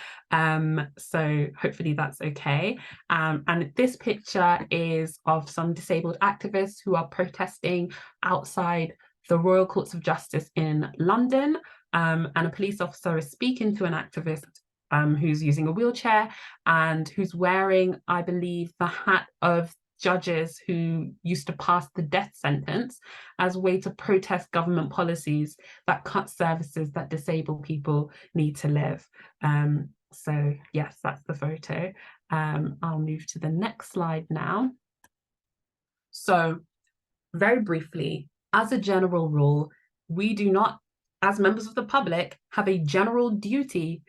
Speaker 1: So hopefully that's okay. And this picture is of some disabled activists who are protesting outside the Royal Courts of Justice in London. And a police officer is speaking to an activist who's using a wheelchair and who's wearing, I believe, the hat of judges who used to pass the death sentence as a way to protest government policies that cut services that disabled people need to live. So yes, that's the photo. I'll move to the next slide now. So very briefly, as a general rule, we do not, as members of the public, have a general duty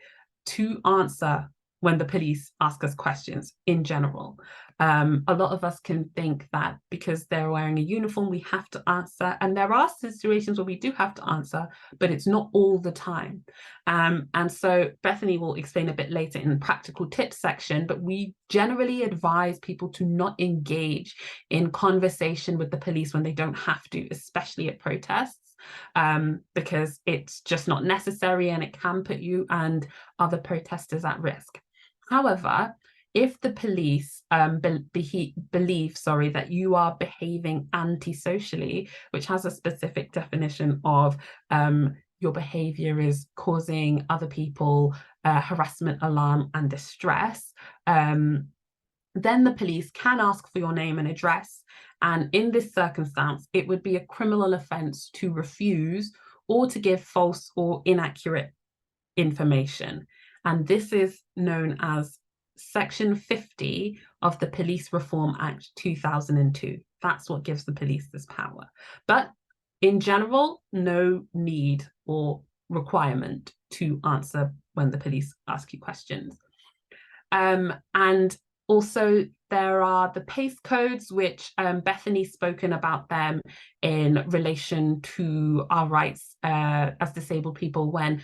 Speaker 1: to answer when the police ask us questions in general. A lot of us can think that because they're wearing a uniform, we have to answer. And there are situations where we do have to answer, but it's not all the time. And so Bethany will explain a bit later in the practical tips section, but we generally advise people to not engage in conversation with the police when they don't have to, especially at protests, because it's just not necessary and it can put you and other protesters at risk. However, if the police believe that you are behaving antisocially, which has a specific definition of your behavior is causing other people harassment, alarm, and distress, then the police can ask for your name and address. And in this circumstance, it would be a criminal offence to refuse or to give false or inaccurate information. And this is known as Section 50 of the Police Reform Act 2002. That's what gives the police this power. But in general, no need or requirement to answer when the police ask you questions. And also, there are the PACE codes, which Bethany's spoken about them in relation to our rights as disabled people when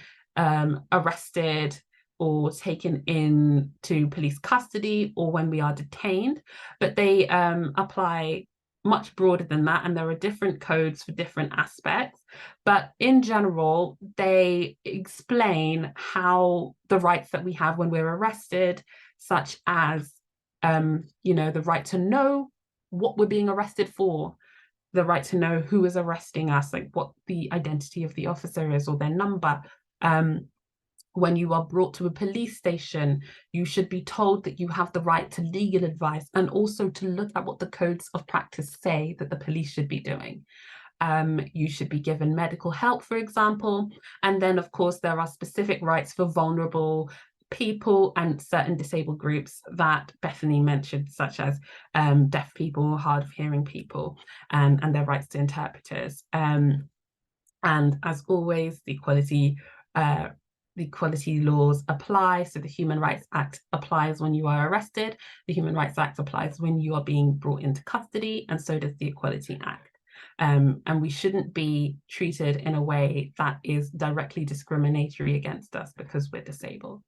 Speaker 1: arrested or taken into police custody or when we are detained. But they apply much broader than that, and there are different codes for different aspects. But in general, they explain how the rights that we have when we're arrested, such as the right to know what we're being arrested for, the right to know who is arresting us, like what the identity of the officer is or their number. When you are brought to a police station, you should be told that you have the right to legal advice and also to look at what the codes of practice say that the police should be doing. You should be given medical help, for example. And then, of course, there are specific rights for vulnerable people and certain disabled groups that Bethany mentioned, such as deaf people, hard of hearing people, and their rights to interpreters. And as always, the equality laws apply. So the Human Rights Act applies when you are arrested. The Human Rights Act applies when you are being brought into custody, and so does the Equality Act. And we shouldn't be treated in a way that is directly discriminatory against us because we're disabled.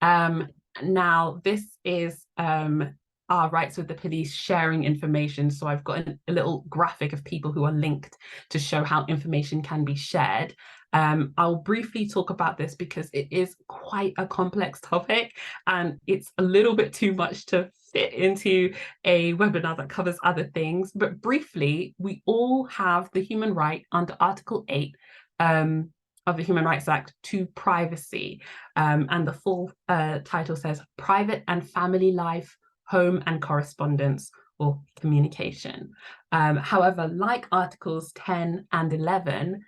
Speaker 1: Now, this is our rights with the police sharing information. So I've got a little graphic of people who are linked to show how information can be shared. I'll briefly talk about this because it is quite a complex topic and it's a little bit too much to fit into a webinar that covers other things. But briefly, we all have the human right under Article 8 of the Human Rights Act to privacy. And the full title says private and family life, home and correspondence or communication. However, like Articles 10 and 11,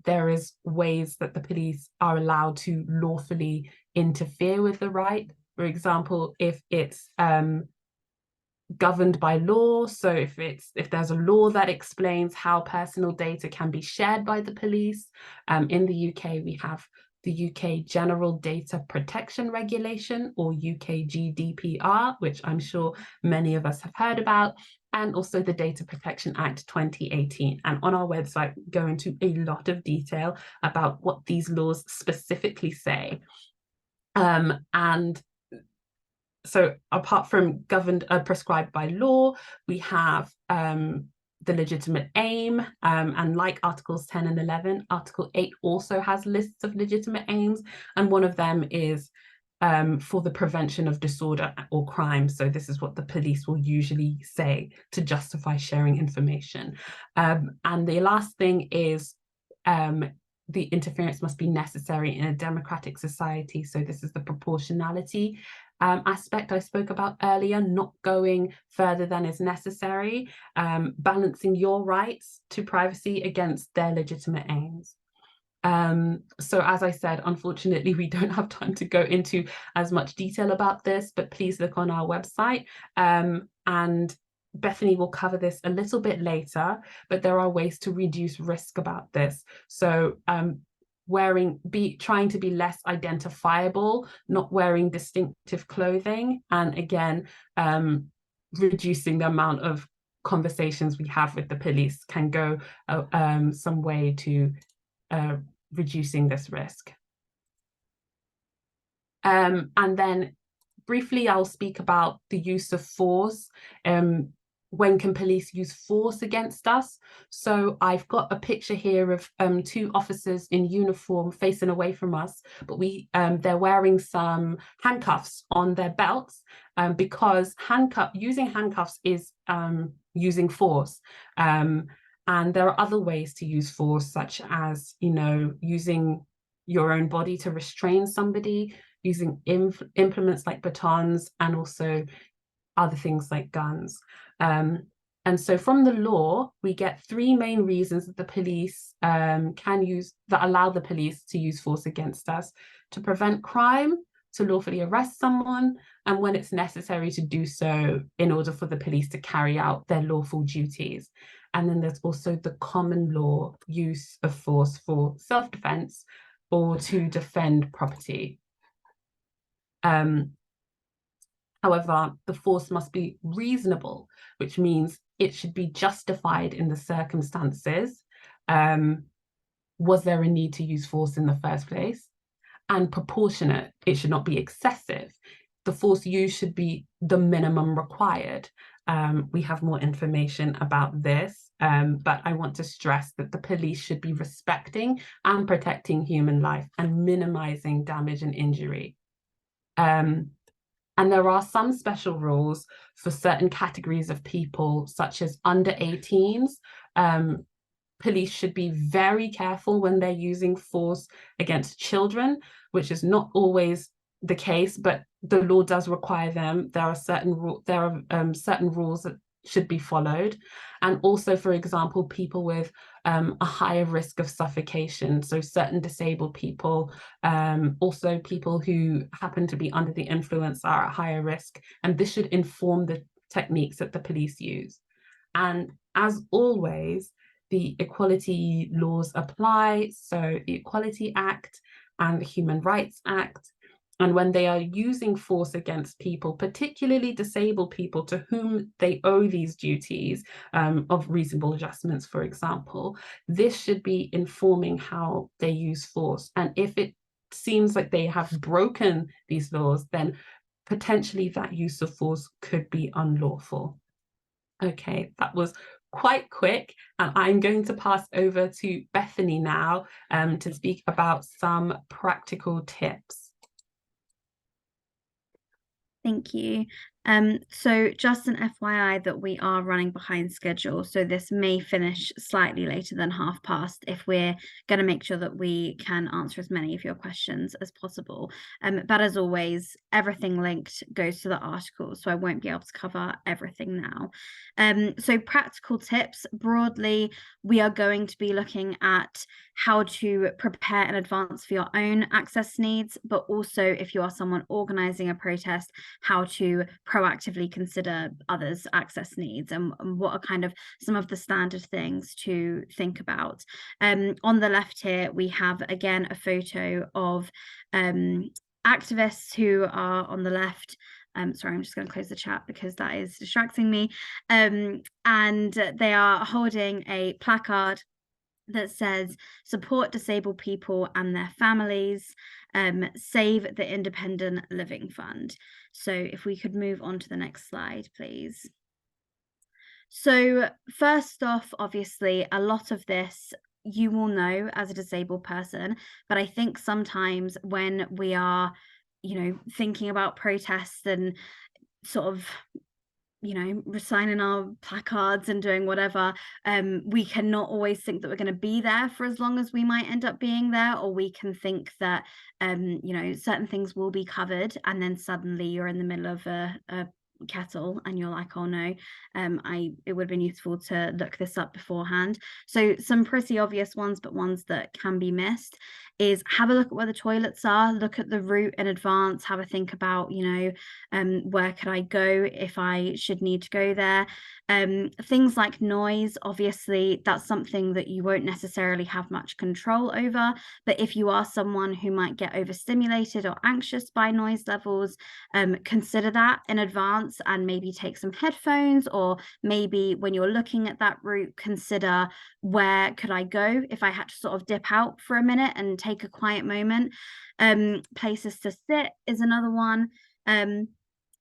Speaker 1: there is ways that the police are allowed to lawfully interfere with the right. For example, if it's governed by law. So if there's a law that explains how personal data can be shared by the police, in the UK, we have the UK General Data Protection Regulation, or UK GDPR, which I'm sure many of us have heard about, and also the Data Protection Act 2018. And on our website, we go into a lot of detail about what these laws specifically say. And so apart from governed, prescribed by law, we have the legitimate aim, and like Articles 10 and 11, Article 8 also has lists of legitimate aims, and one of them is for the prevention of disorder or crime. So this is what the police will usually say to justify sharing information. And the last thing is the interference must be necessary in a democratic society. So this is the proportionality aspect I spoke about earlier, not going further than is necessary, balancing your rights to privacy against their legitimate aims. So as I said, unfortunately, we don't have time to go into as much detail about this, but please look on our website, and Bethany will cover this a little bit later, but there are ways to reduce risk about this. So trying to be less identifiable, not wearing distinctive clothing, and again, reducing the amount of conversations we have with the police can go some way to reducing this risk. And then briefly, I'll speak about the use of force. When can police use force against us? So I've got a picture here of two officers in uniform facing away from us, but they're wearing some handcuffs on their belts, because using handcuffs is using force. And there are other ways to use force, such as, using your own body to restrain somebody, using implements like batons, and also other things like guns. And so from the law, we get three main reasons that the police that allow the police to use force against us: to prevent crime, to lawfully arrest someone, and when it's necessary to do so in order for the police to carry out their lawful duties. And then there's also the common law use of force for self-defense or to defend property. However, the force must be reasonable, which means it should be justified in the circumstances. Was there a need to use force in the first place? And proportionate, it should not be excessive. The force used should be the minimum required. We have more information about this, but I want to stress that the police should be respecting and protecting human life and minimizing damage and injury. And there are some special rules for certain categories of people, such as under 18s. Police should be very careful when they're using force against children, which is not always the case, but the law does require them. There are certain rules that should be followed. And also, for example, people with a higher risk of suffocation, so certain disabled people, also people who happen to be under the influence are at higher risk, and this should inform the techniques that the police use. And as always, the equality laws apply, so the Equality Act and the Human Rights Act. And when they are using force against people, particularly disabled people to whom they owe these duties of reasonable adjustments, for example, this should be informing how they use force. And if it seems like they have broken these laws, then potentially that use of force could be unlawful. Okay, that was quite quick, and I'm going to pass over to Bethany now to speak about some practical tips.
Speaker 2: Thank you. So just an FYI that we are running behind schedule, so this may finish slightly later than past if we're going to make sure that we can answer as many of your questions as possible. But as always, everything linked goes to the article, so I won't be able to cover everything now. So practical tips, broadly, we are going to be looking at how to prepare in advance for your own access needs, but also if you are someone organizing a protest, how to proactively consider others' access needs, and what are kind of some of the standard things to think about. On the left here, we have again a photo of activists who are on the left. Sorry, I'm just going to close the chat because that is distracting me. And they are holding a placard that says support disabled people and their families, save the Independent Living Fund. So if we could move on to the next slide, please. So first off, obviously, a lot of this you will know as a disabled person, but I think sometimes when we are, thinking about protests and sort of signing our placards and doing whatever, we cannot always think that we're going to be there for as long as we might end up being there, or we can think that certain things will be covered, and then suddenly you're in the middle of a kettle and you're like, oh no, it would have been useful to look this up beforehand. So some pretty obvious ones, but ones that can be missed, is have a look at where the toilets are, look at the route in advance, have a think about, where could I go if I should need to go there. Things like noise, obviously, that's something that you won't necessarily have much control over, but if you are someone who might get overstimulated or anxious by noise levels, consider that in advance and maybe take some headphones, or maybe when you're looking at that route, consider where could I go if I had to sort of dip out for a minute and take a quiet moment. Places to sit is another one.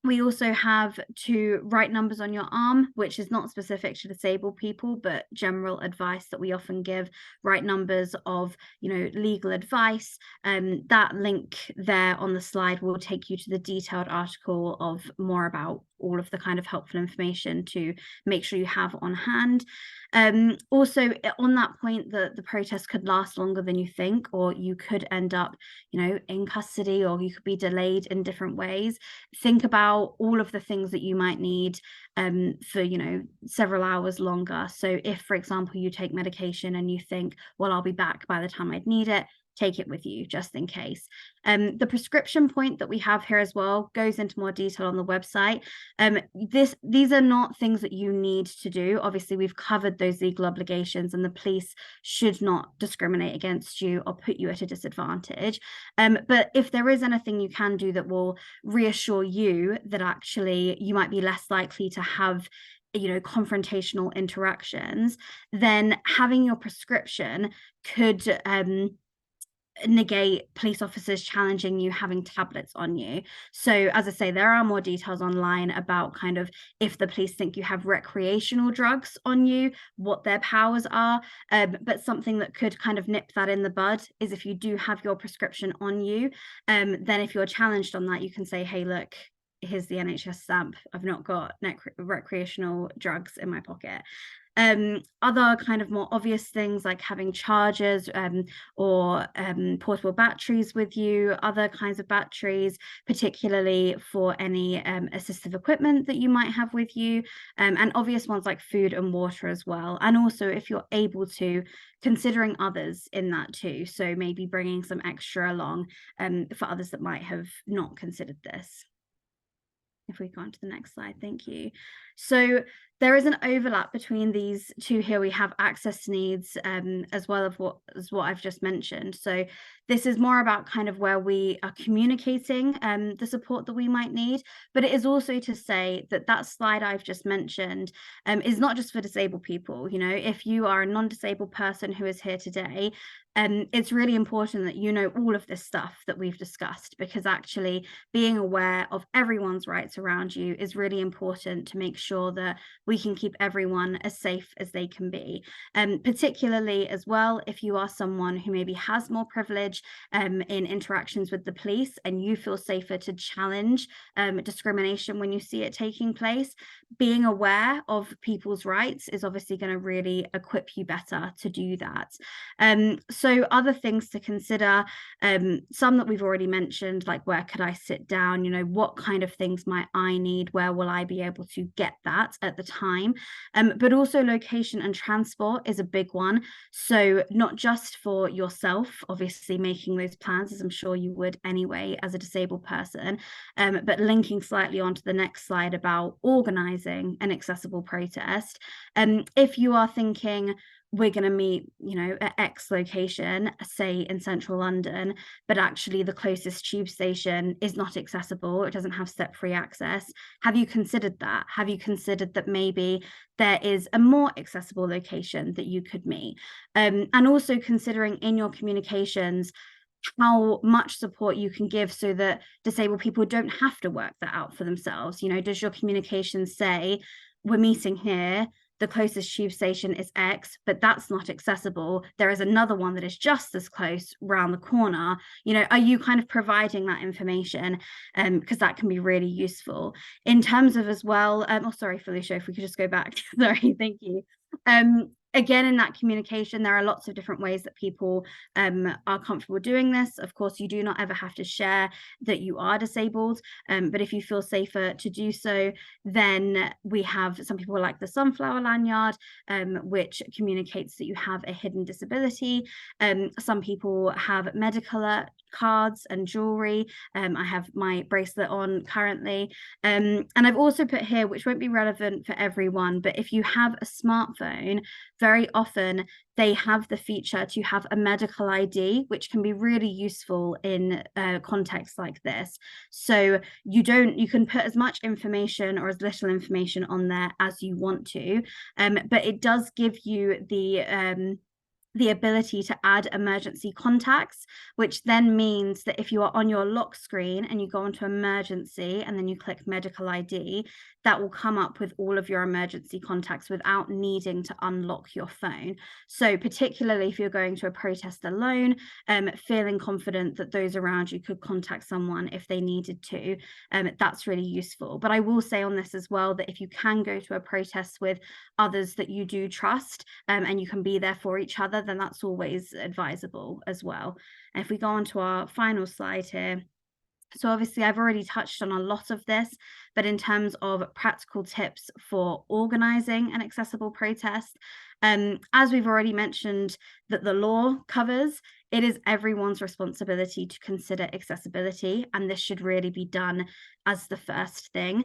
Speaker 2: We also have to write numbers on your arm, which is not specific to disabled people, but general advice that we often give. Write numbers of, legal advice. That link there on the slide will take you to the detailed article of more about all of the kind of helpful information to make sure you have on hand. Also, on that point, the protest could last longer than you think, or you could end up, in custody, or you could be delayed in different ways. Think about all of the things that you might need for, several hours longer. So if, for example, you take medication and you think, well, I'll be back by the time I'd need it, take it with you just in case. The prescription point that we have here as well goes into more detail on the website. These are not things that you need to do. Obviously, we've covered those legal obligations, and the police should not discriminate against you or put you at a disadvantage. But if there is anything you can do that will reassure you that actually you might be less likely to have confrontational interactions, then having your prescription could negate police officers challenging you having tablets on you. So as I say, there are more details online about kind of if the police think you have recreational drugs on you, what their powers are. But something that could kind of nip that in the bud is if you do have your prescription on you, then if you're challenged on that, you can say, hey, look, here's the NHS stamp. I've not got recreational drugs in my pocket. Other kind of more obvious things like having chargers or portable batteries with you, other kinds of batteries, particularly for any assistive equipment that you might have with you, and obvious ones like food and water as well. And also, if you're able to, considering others in that too. So maybe bringing some extra along for others that might have not considered this. If we go on to the next slide, thank you. So there is an overlap between these two here. We have access needs as well as what I've just mentioned. So this is more about kind of where we are communicating the support that we might need, but it is also to say that that slide I've just mentioned is not just for disabled people. If you are a non-disabled person who is here today, it's really important that you know all of this stuff that we've discussed, because actually being aware of everyone's rights around you is really important to make sure that we can keep everyone as safe as they can be. Particularly as well, if you are someone who maybe has more privilege in interactions with the police and you feel safer to challenge discrimination when you see it taking place, being aware of people's rights is obviously going to really equip you better to do that. So other things to consider, some that we've already mentioned, like where could I sit down, what kind of things might I need, where will I be able to get that at the time. But also location and transport is a big one. So not just for yourself, obviously making those plans, as I'm sure you would anyway as a disabled person, but linking slightly onto the next slide about organising an accessible protest. If you are thinking, we're going to meet, at X location, say in central London, but actually the closest tube station is not accessible, it doesn't have step-free access. Have you considered that? Have you considered that maybe there is a more accessible location that you could meet? And also considering in your communications how much support you can give so that disabled people don't have to work that out for themselves. Does your communication say, we're meeting here, the closest tube station is X, but that's not accessible. There is another one that is just as close round the corner. Are you kind of providing that information? Because that can be really useful in terms of as well. Oh, sorry, Felicia, if we could just go back. Sorry, thank you. Again, in that communication, there are lots of different ways that people are comfortable doing this. Of course, you do not ever have to share that you are disabled, but if you feel safer to do so, then we have some people like the sunflower lanyard, which communicates that you have a hidden disability. Some people have medical cards and jewelry. I have my bracelet on currently. And I've also put here, which won't be relevant for everyone, but if you have a smartphone, very often they have the feature to have a medical ID, which can be really useful in contexts like this. So you can put as much information or as little information on there as you want to, but it does give you the ability to add emergency contacts, which then means that if you are on your lock screen and you go into emergency and then you click medical ID, that will come up with all of your emergency contacts without needing to unlock your phone. So particularly if you're going to a protest alone, feeling confident that those around you could contact someone if they needed to, that's really useful. But I will say on this as well, that if you can go to a protest with others that you do trust, and you can be there for each other, then that's always advisable as well. And if we go on to our final slide here, so obviously I've already touched on a lot of this, but in terms of practical tips for organising an accessible protest, as we've already mentioned that the law covers, it is everyone's responsibility to consider accessibility, and this should really be done as the first thing.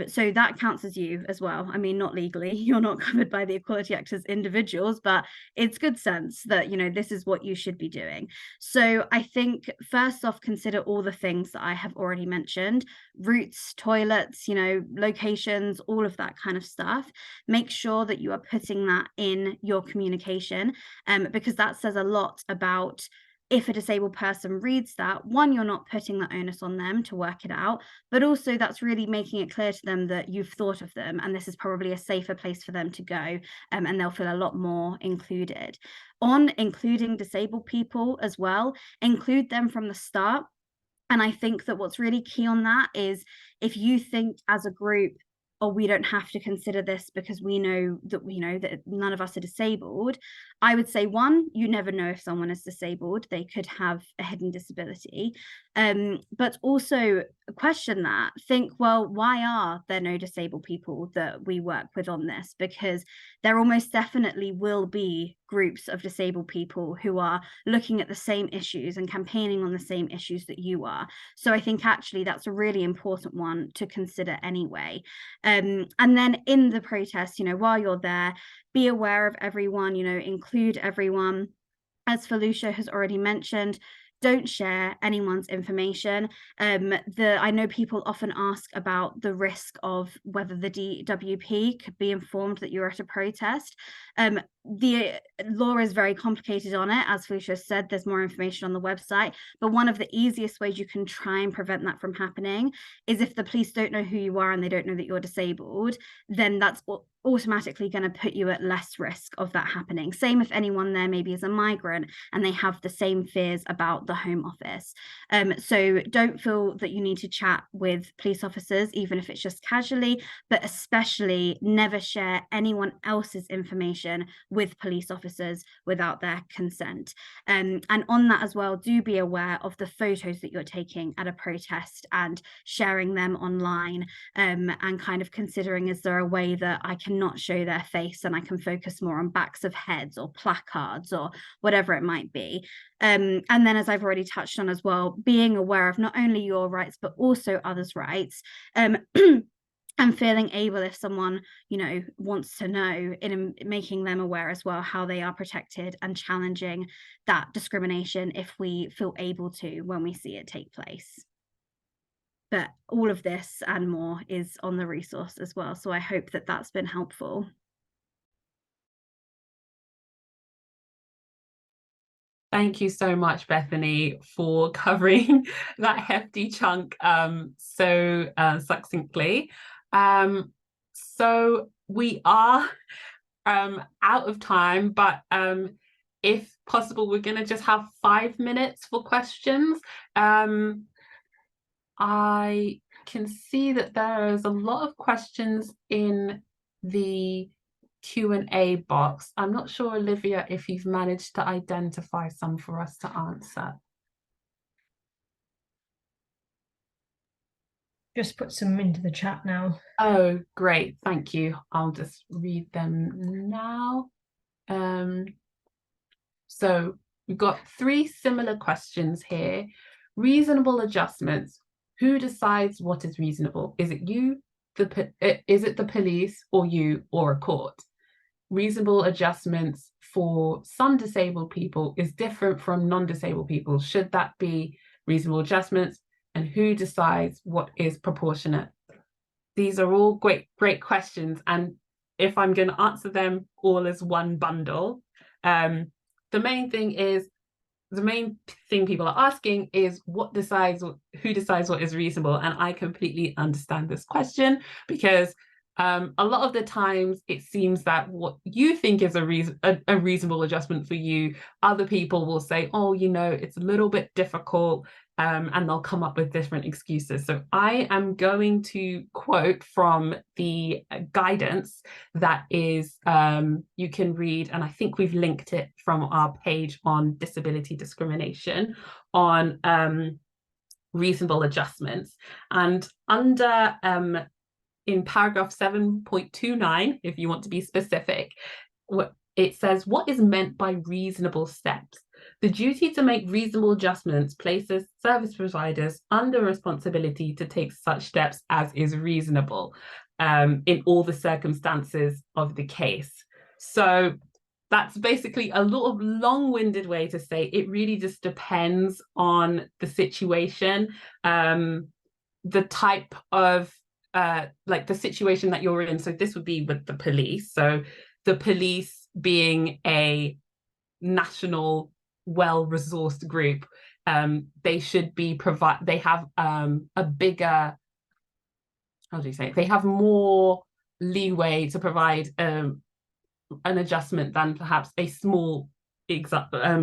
Speaker 2: So that counts as you as well. I mean, not legally, you're not covered by the Equality Act as individuals, but it's good sense that, this is what you should be doing. So I think first off, consider all the things that I have already mentioned: routes, toilets, locations, all of that kind of stuff. Make sure that you are putting that in your communication, because that says a lot about, if a disabled person reads that, one, you're not putting the onus on them to work it out, but also that's really making it clear to them that you've thought of them and this is probably a safer place for them to go, and they'll feel a lot more included. On including disabled people as well, include them from the start. And I think that what's really key on that is, if you think as a group, oh, we don't have to consider this because we know that none of us are disabled, I would say, one, you never know if someone is disabled. They could have a hidden disability. But also question that. Think, well, why are there no disabled people that we work with on this? Because there almost definitely will be groups of disabled people who are looking at the same issues and campaigning on the same issues that you are. So I think actually that's a really important one to consider anyway. And then in the protest, while you're there, be aware of everyone, include everyone. As Felicia has already mentioned, don't share anyone's information. I know people often ask about the risk of whether the DWP could be informed that you're at a protest. The law is very complicated on it. As Felicia said, there's more information on the website, but one of the easiest ways you can try and prevent that from happening is, if the police don't know who you are and they don't know that you're disabled, then that's automatically going to put you at less risk of that happening. Same if anyone there maybe is a migrant and they have the same fears about the Home Office. So don't feel that you need to chat with police officers, even if it's just casually, but especially never share anyone else's information with police officers without their consent. And on that as well, do be aware of the photos that you're taking at a protest and sharing them online, and kind of considering, is there a way that I cannot show their face and I can focus more on backs of heads or placards or whatever it might be. And then, as I've already touched on as well, being aware of not only your rights but also others' rights. And feeling able, if someone, you know, wants to know, in making them aware as well how they are protected, and challenging that discrimination if we feel able to when we see it take place. But all of this and more is on the resource as well. So I hope that that's been helpful.
Speaker 1: Thank you so much, Bethany, for covering that hefty chunk so succinctly. So we are out of time, but if possible, we're going to just have 5 minutes for questions. I can see that there is a lot of questions in the Q&A box. I'm not sure, Olivia, if you've managed to identify some for us to answer.
Speaker 3: Just put some into the chat now.
Speaker 1: Oh, great. Thank you. I'll just read them now. So we've got 3 similar questions here. Reasonable adjustments. Who decides what is reasonable? Is it you, is it the police, or you, or a court? Reasonable adjustments for some disabled people is different from non-disabled people. Should that be reasonable adjustments? And who decides what is proportionate? These are all great questions. And if I'm going to answer them all as one bundle, the main thing people are asking is who decides what is reasonable. And I completely understand this question, because a lot of the times it seems that what you think is a reasonable adjustment for you, other people will say, oh, you know, it's a little bit difficult, and they'll come up with different excuses. So I am going to quote from the guidance that is, you can read, and I think we've linked it from our page on disability discrimination on reasonable adjustments. And under in paragraph 7.29, if you want to be specific, it says, what is meant by reasonable steps? The duty to make reasonable adjustments places service providers under responsibility to take such steps as is reasonable in all the circumstances of the case. So that's basically a little long-winded way to say it really just depends on the situation, the type of like the situation that you're in. So this would be with the police. So the police being a national, well-resourced group, they should be they have a bigger, how do you say it? They have more leeway to provide an adjustment than perhaps a small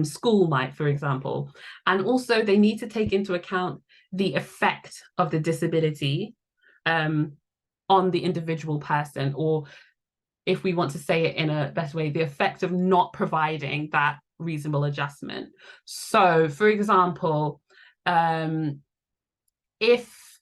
Speaker 1: school might, for example. And also they need to take into account the effect of the disability on the individual person, or if we want to say it in a better way, the effect of not providing that reasonable adjustment. So, for example, if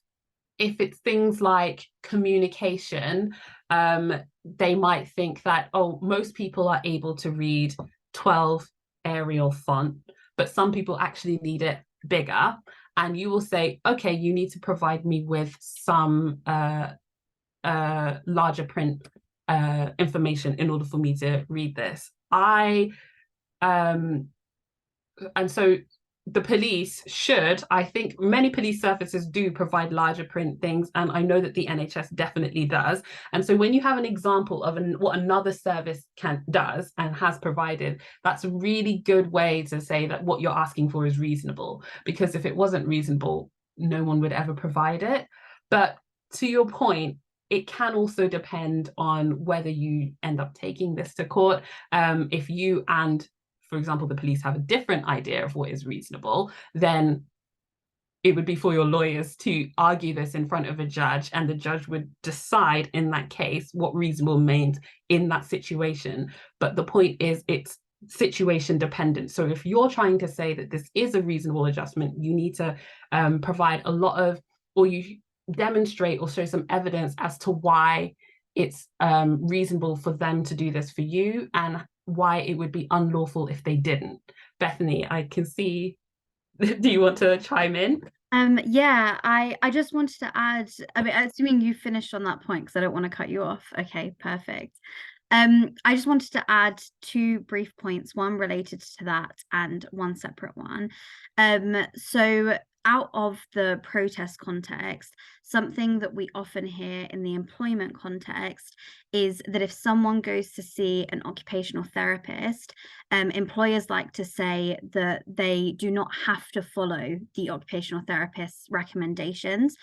Speaker 1: it's things like communication, they might think that, oh, most people are able to read 12 Arial font, but some people actually need it bigger. And you will say, okay, you need to provide me with some larger print information in order for me to read this. And so the police should, I think many police services do provide larger print things, and I know that the NHS definitely does. And so when you have an example of what another service does and has provided, that's a really good way to say that what you're asking for is reasonable, because if it wasn't reasonable, no one would ever provide it. But to your point, it can also depend on whether you end up taking this to court. If you and, for example, the police have a different idea of what is reasonable, then it would be for your lawyers to argue this in front of a judge, and the judge would decide in that case what reasonable means in that situation. But the point is, it's situation dependent. So if you're trying to say that this is a reasonable adjustment, you need to provide a lot of, or you demonstrate or show some evidence as to why it's reasonable for them to do this for you, and why it would be unlawful if they didn't. Bethany, I can see. Do you want to chime in?
Speaker 2: Yeah, I just wanted to add, I mean, assuming you finished on that point, because I don't want to cut you off. Okay, perfect. I just wanted to add 2 brief points, one related to that and one separate one. So out of the protest context, something that we often hear in the employment context is that if someone goes to see an occupational therapist, employers like to say that they do not have to follow the occupational therapist's recommendations,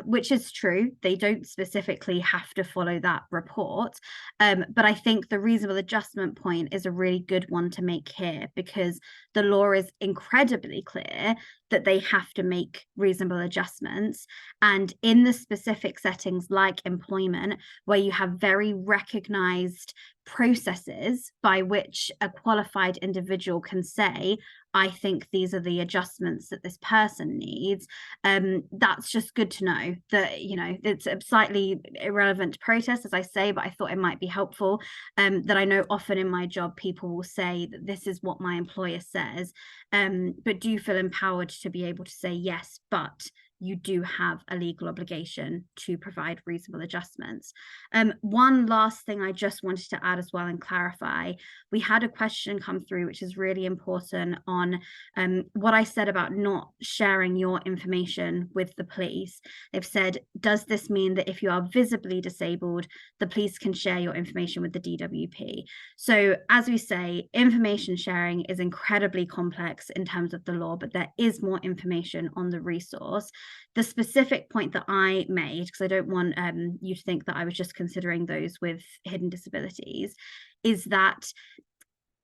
Speaker 2: which is true. They don't specifically have to follow that report. But I think the reasonable adjustment point is a really good one to make here, because the law is incredibly clear that they have to make reasonable adjustments. And in the specific settings like employment, where you have very recognized processes by which a qualified individual can say, I think these are the adjustments that this person needs, that's just good to know that, you know, it's a slightly irrelevant to protest, as I say, but I thought it might be helpful, that I know often in my job people will say that this is what my employer says, but do you feel empowered to be able to say yes, but you do have a legal obligation to provide reasonable adjustments. One last thing I just wanted to add as well and clarify, we had a question come through which is really important on what I said about not sharing your information with the police. They've said, does this mean that if you are visibly disabled, the police can share your information with the DWP? So as we say, information sharing is incredibly complex in terms of the law, but there is more information on the resource. The specific point that I made, because I don't want you to think that I was just considering those with hidden disabilities, is that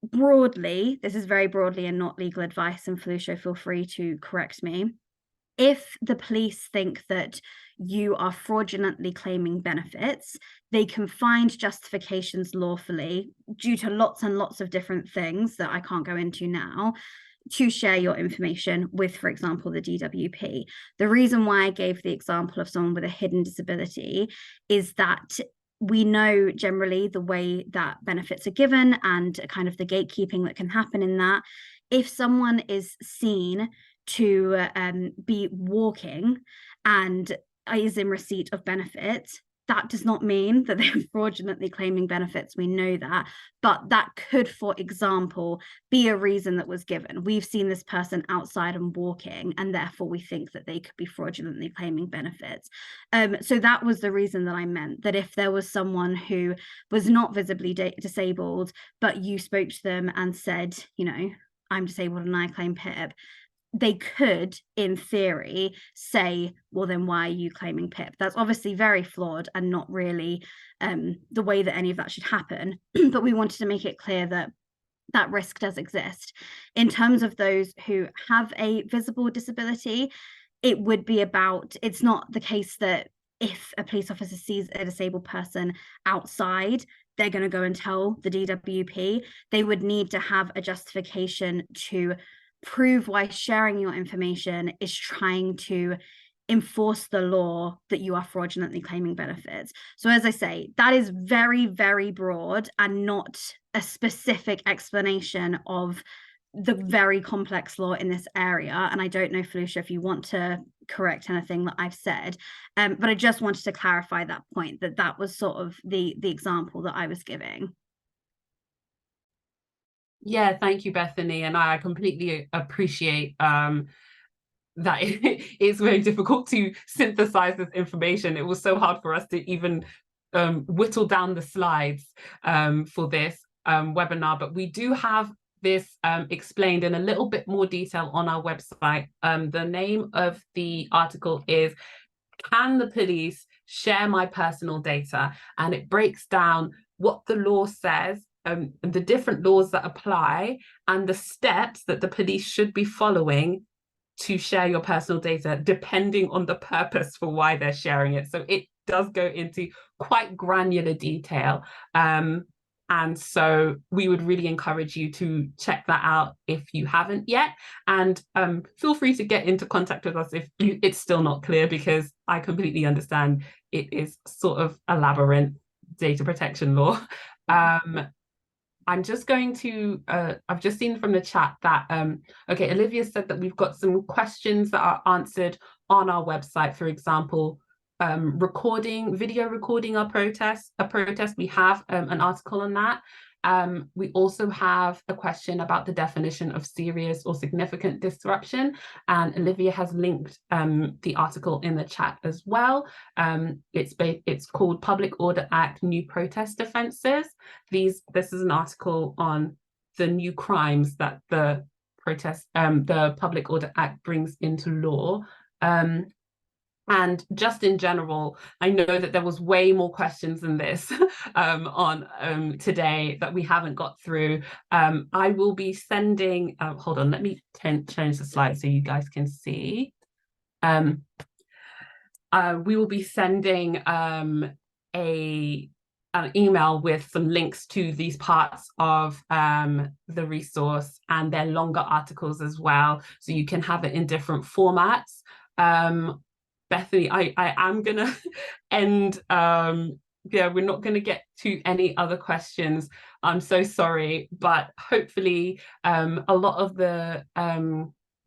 Speaker 2: broadly, this is very broadly and not legal advice, and Felicia, feel free to correct me, if the police think that you are fraudulently claiming benefits, they can find justifications lawfully due to lots and lots of different things that I can't go into now, to share your information with, for example, the DWP. The reason why I gave the example of someone with a hidden disability is that we know generally the way that benefits are given and kind of the gatekeeping that can happen in that. If someone is seen to be walking and is in receipt of benefits, that does not mean that they're fraudulently claiming benefits. We know that, but that could, for example, be a reason that was given. We've seen this person outside and walking, and therefore we think that they could be fraudulently claiming benefits. So that was the reason that I meant that if there was someone who was not visibly disabled, but you spoke to them and said, you know, I'm disabled and I claim PIP, they could, in theory, say, well, then why are you claiming PIP? That's obviously very flawed and not really the way that any of that should happen. But we wanted to make it clear that that risk does exist. In terms of those who have a visible disability, it would be about, it's not the case that if a police officer sees a disabled person outside, they're going to go and tell the DWP. They would need to have a justification to prove why sharing your information is trying to enforce the law that you are fraudulently claiming benefits. So as I say, that is very, very broad and not a specific explanation of the very complex law in this area. And I don't know, Felicia, if you want to correct anything that I've said, but I just wanted to clarify that point, that that was sort of the example that I was giving.
Speaker 1: Yeah, thank you, Bethany. And I completely appreciate that it's very difficult to synthesize this information. It was so hard for us to even whittle down the slides for this webinar, but we do have this explained in a little bit more detail on our website. The name of the article is, Can the Police share my personal data. And it breaks down what the law says, the different laws that apply, and the steps that the police should be following to share your personal data, depending on the purpose for why they're sharing it. So it does go into quite granular detail. And so we would really encourage you to check that out if you haven't yet. And feel free to get into contact with us if it's still not clear, because I completely understand it is sort of a labyrinth, data protection law. I'm just going to, I've just seen from the chat that, okay, Olivia said that we've got some questions that are answered on our website. For example, video recording a protest, we have an article on that. We also have a question about the definition of serious or significant disruption, and Olivia has linked the article in the chat as well. It's called Public Order Act New Protest Offences. This is an article on the new crimes that the Public Order Act brings into law. And just in general, I know that there was way more questions than this on today that we haven't got through. I will be sending, hold on, let me change the slide so you guys can see. We will be sending an email with some links to these parts of the resource and their longer articles as well, so you can have it in different formats. Bethany, I am gonna end, yeah, we're not gonna get to any other questions. I'm so sorry, but hopefully a lot of the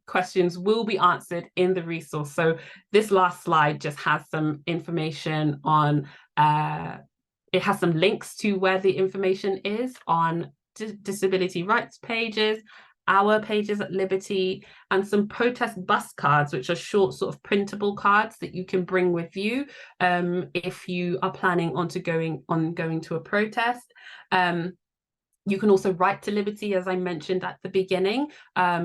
Speaker 1: questions will be answered in the resource. So this last slide just has some information on, it has some links to where the information is on disability rights pages, our pages at Liberty, and some protest bus cards, which are short sort of printable cards that you can bring with you if you are planning on going to a protest. You can also write to Liberty, as I mentioned at the beginning.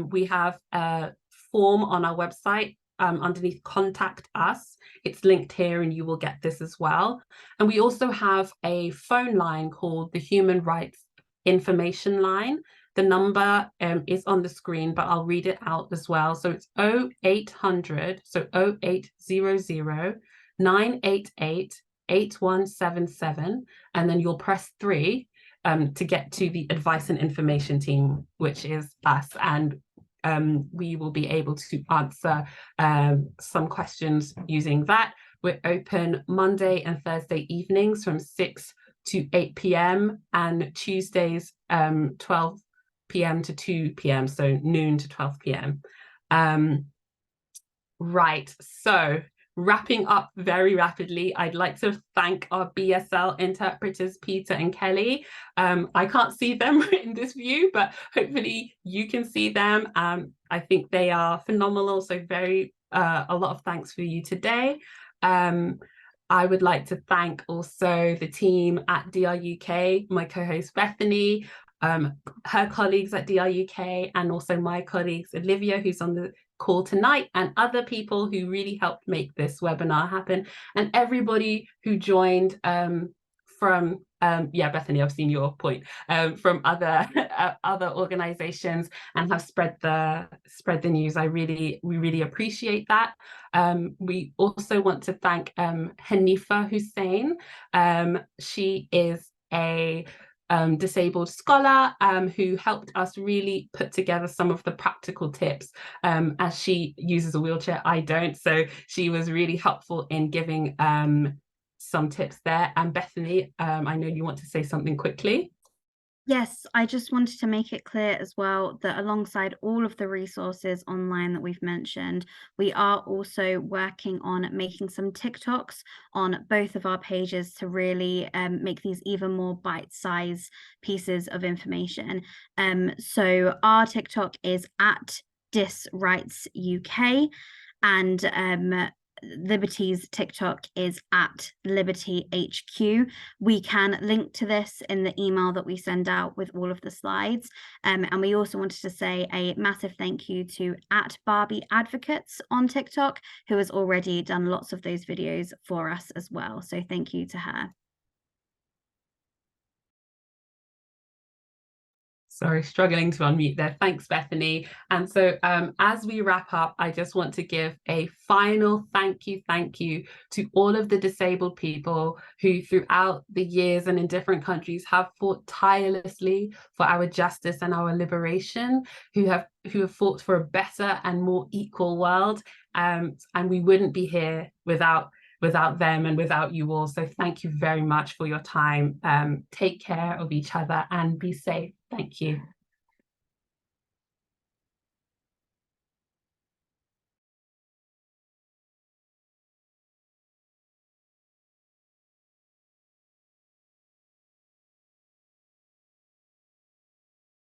Speaker 1: We have a form on our website underneath Contact Us. It's linked here and you will get this as well. And we also have a phone line called the Human Rights Information Line. The number is on the screen, but I'll read it out as well. So it's 0800, so 0800 988 8177, and then you'll press 3 to get to the advice and information team, which is us. And we will be able to answer some questions using that. We're open Monday and Thursday evenings from 6 to 8 p.m. and Tuesdays 12 p.m. to 2 p.m. So noon to 12 p.m. Right, so wrapping up very rapidly, I'd like to thank our BSL interpreters, Peter and Kelly. I can't see them in this view, but hopefully you can see them. I think they are phenomenal, so a lot of thanks for you today. I would like to thank also the team at DRUK, my co-host Bethany, her colleagues at DRUK, and also my colleagues Olivia, who's on the call tonight, and other people who really helped make this webinar happen, and everybody who joined from yeah, Bethany, I've seen your point, from other organizations and have spread the news. We really appreciate that. We also want to thank Hanifa Hussein. She is a disabled scholar who helped us really put together some of the practical tips, as she uses a wheelchair, I don't, so she was really helpful in giving some tips there. And Bethany, I know you want to say something quickly.
Speaker 2: Yes, I just wanted to make it clear as well that alongside all of the resources online that we've mentioned, we are also working on making some TikToks on both of our pages to really make these even more bite-sized pieces of information. So our TikTok is at DisRightsUK, and Liberty's TikTok is at Liberty HQ. We can link to this in the email that we send out with all of the slides. And we also wanted to say a massive thank you to at Barbie Advocates on TikTok, who has already done lots of those videos for us as well. So thank you to her.
Speaker 1: Sorry, struggling to unmute there. Thanks, Bethany. And so as we wrap up, I just want to give a final thank you to all of the disabled people who throughout the years and in different countries have fought tirelessly for our justice and our liberation, who have fought for a better and more equal world. And we wouldn't be here without them and without you all. So thank you very much for your time. Take care of each other and be safe. Thank you.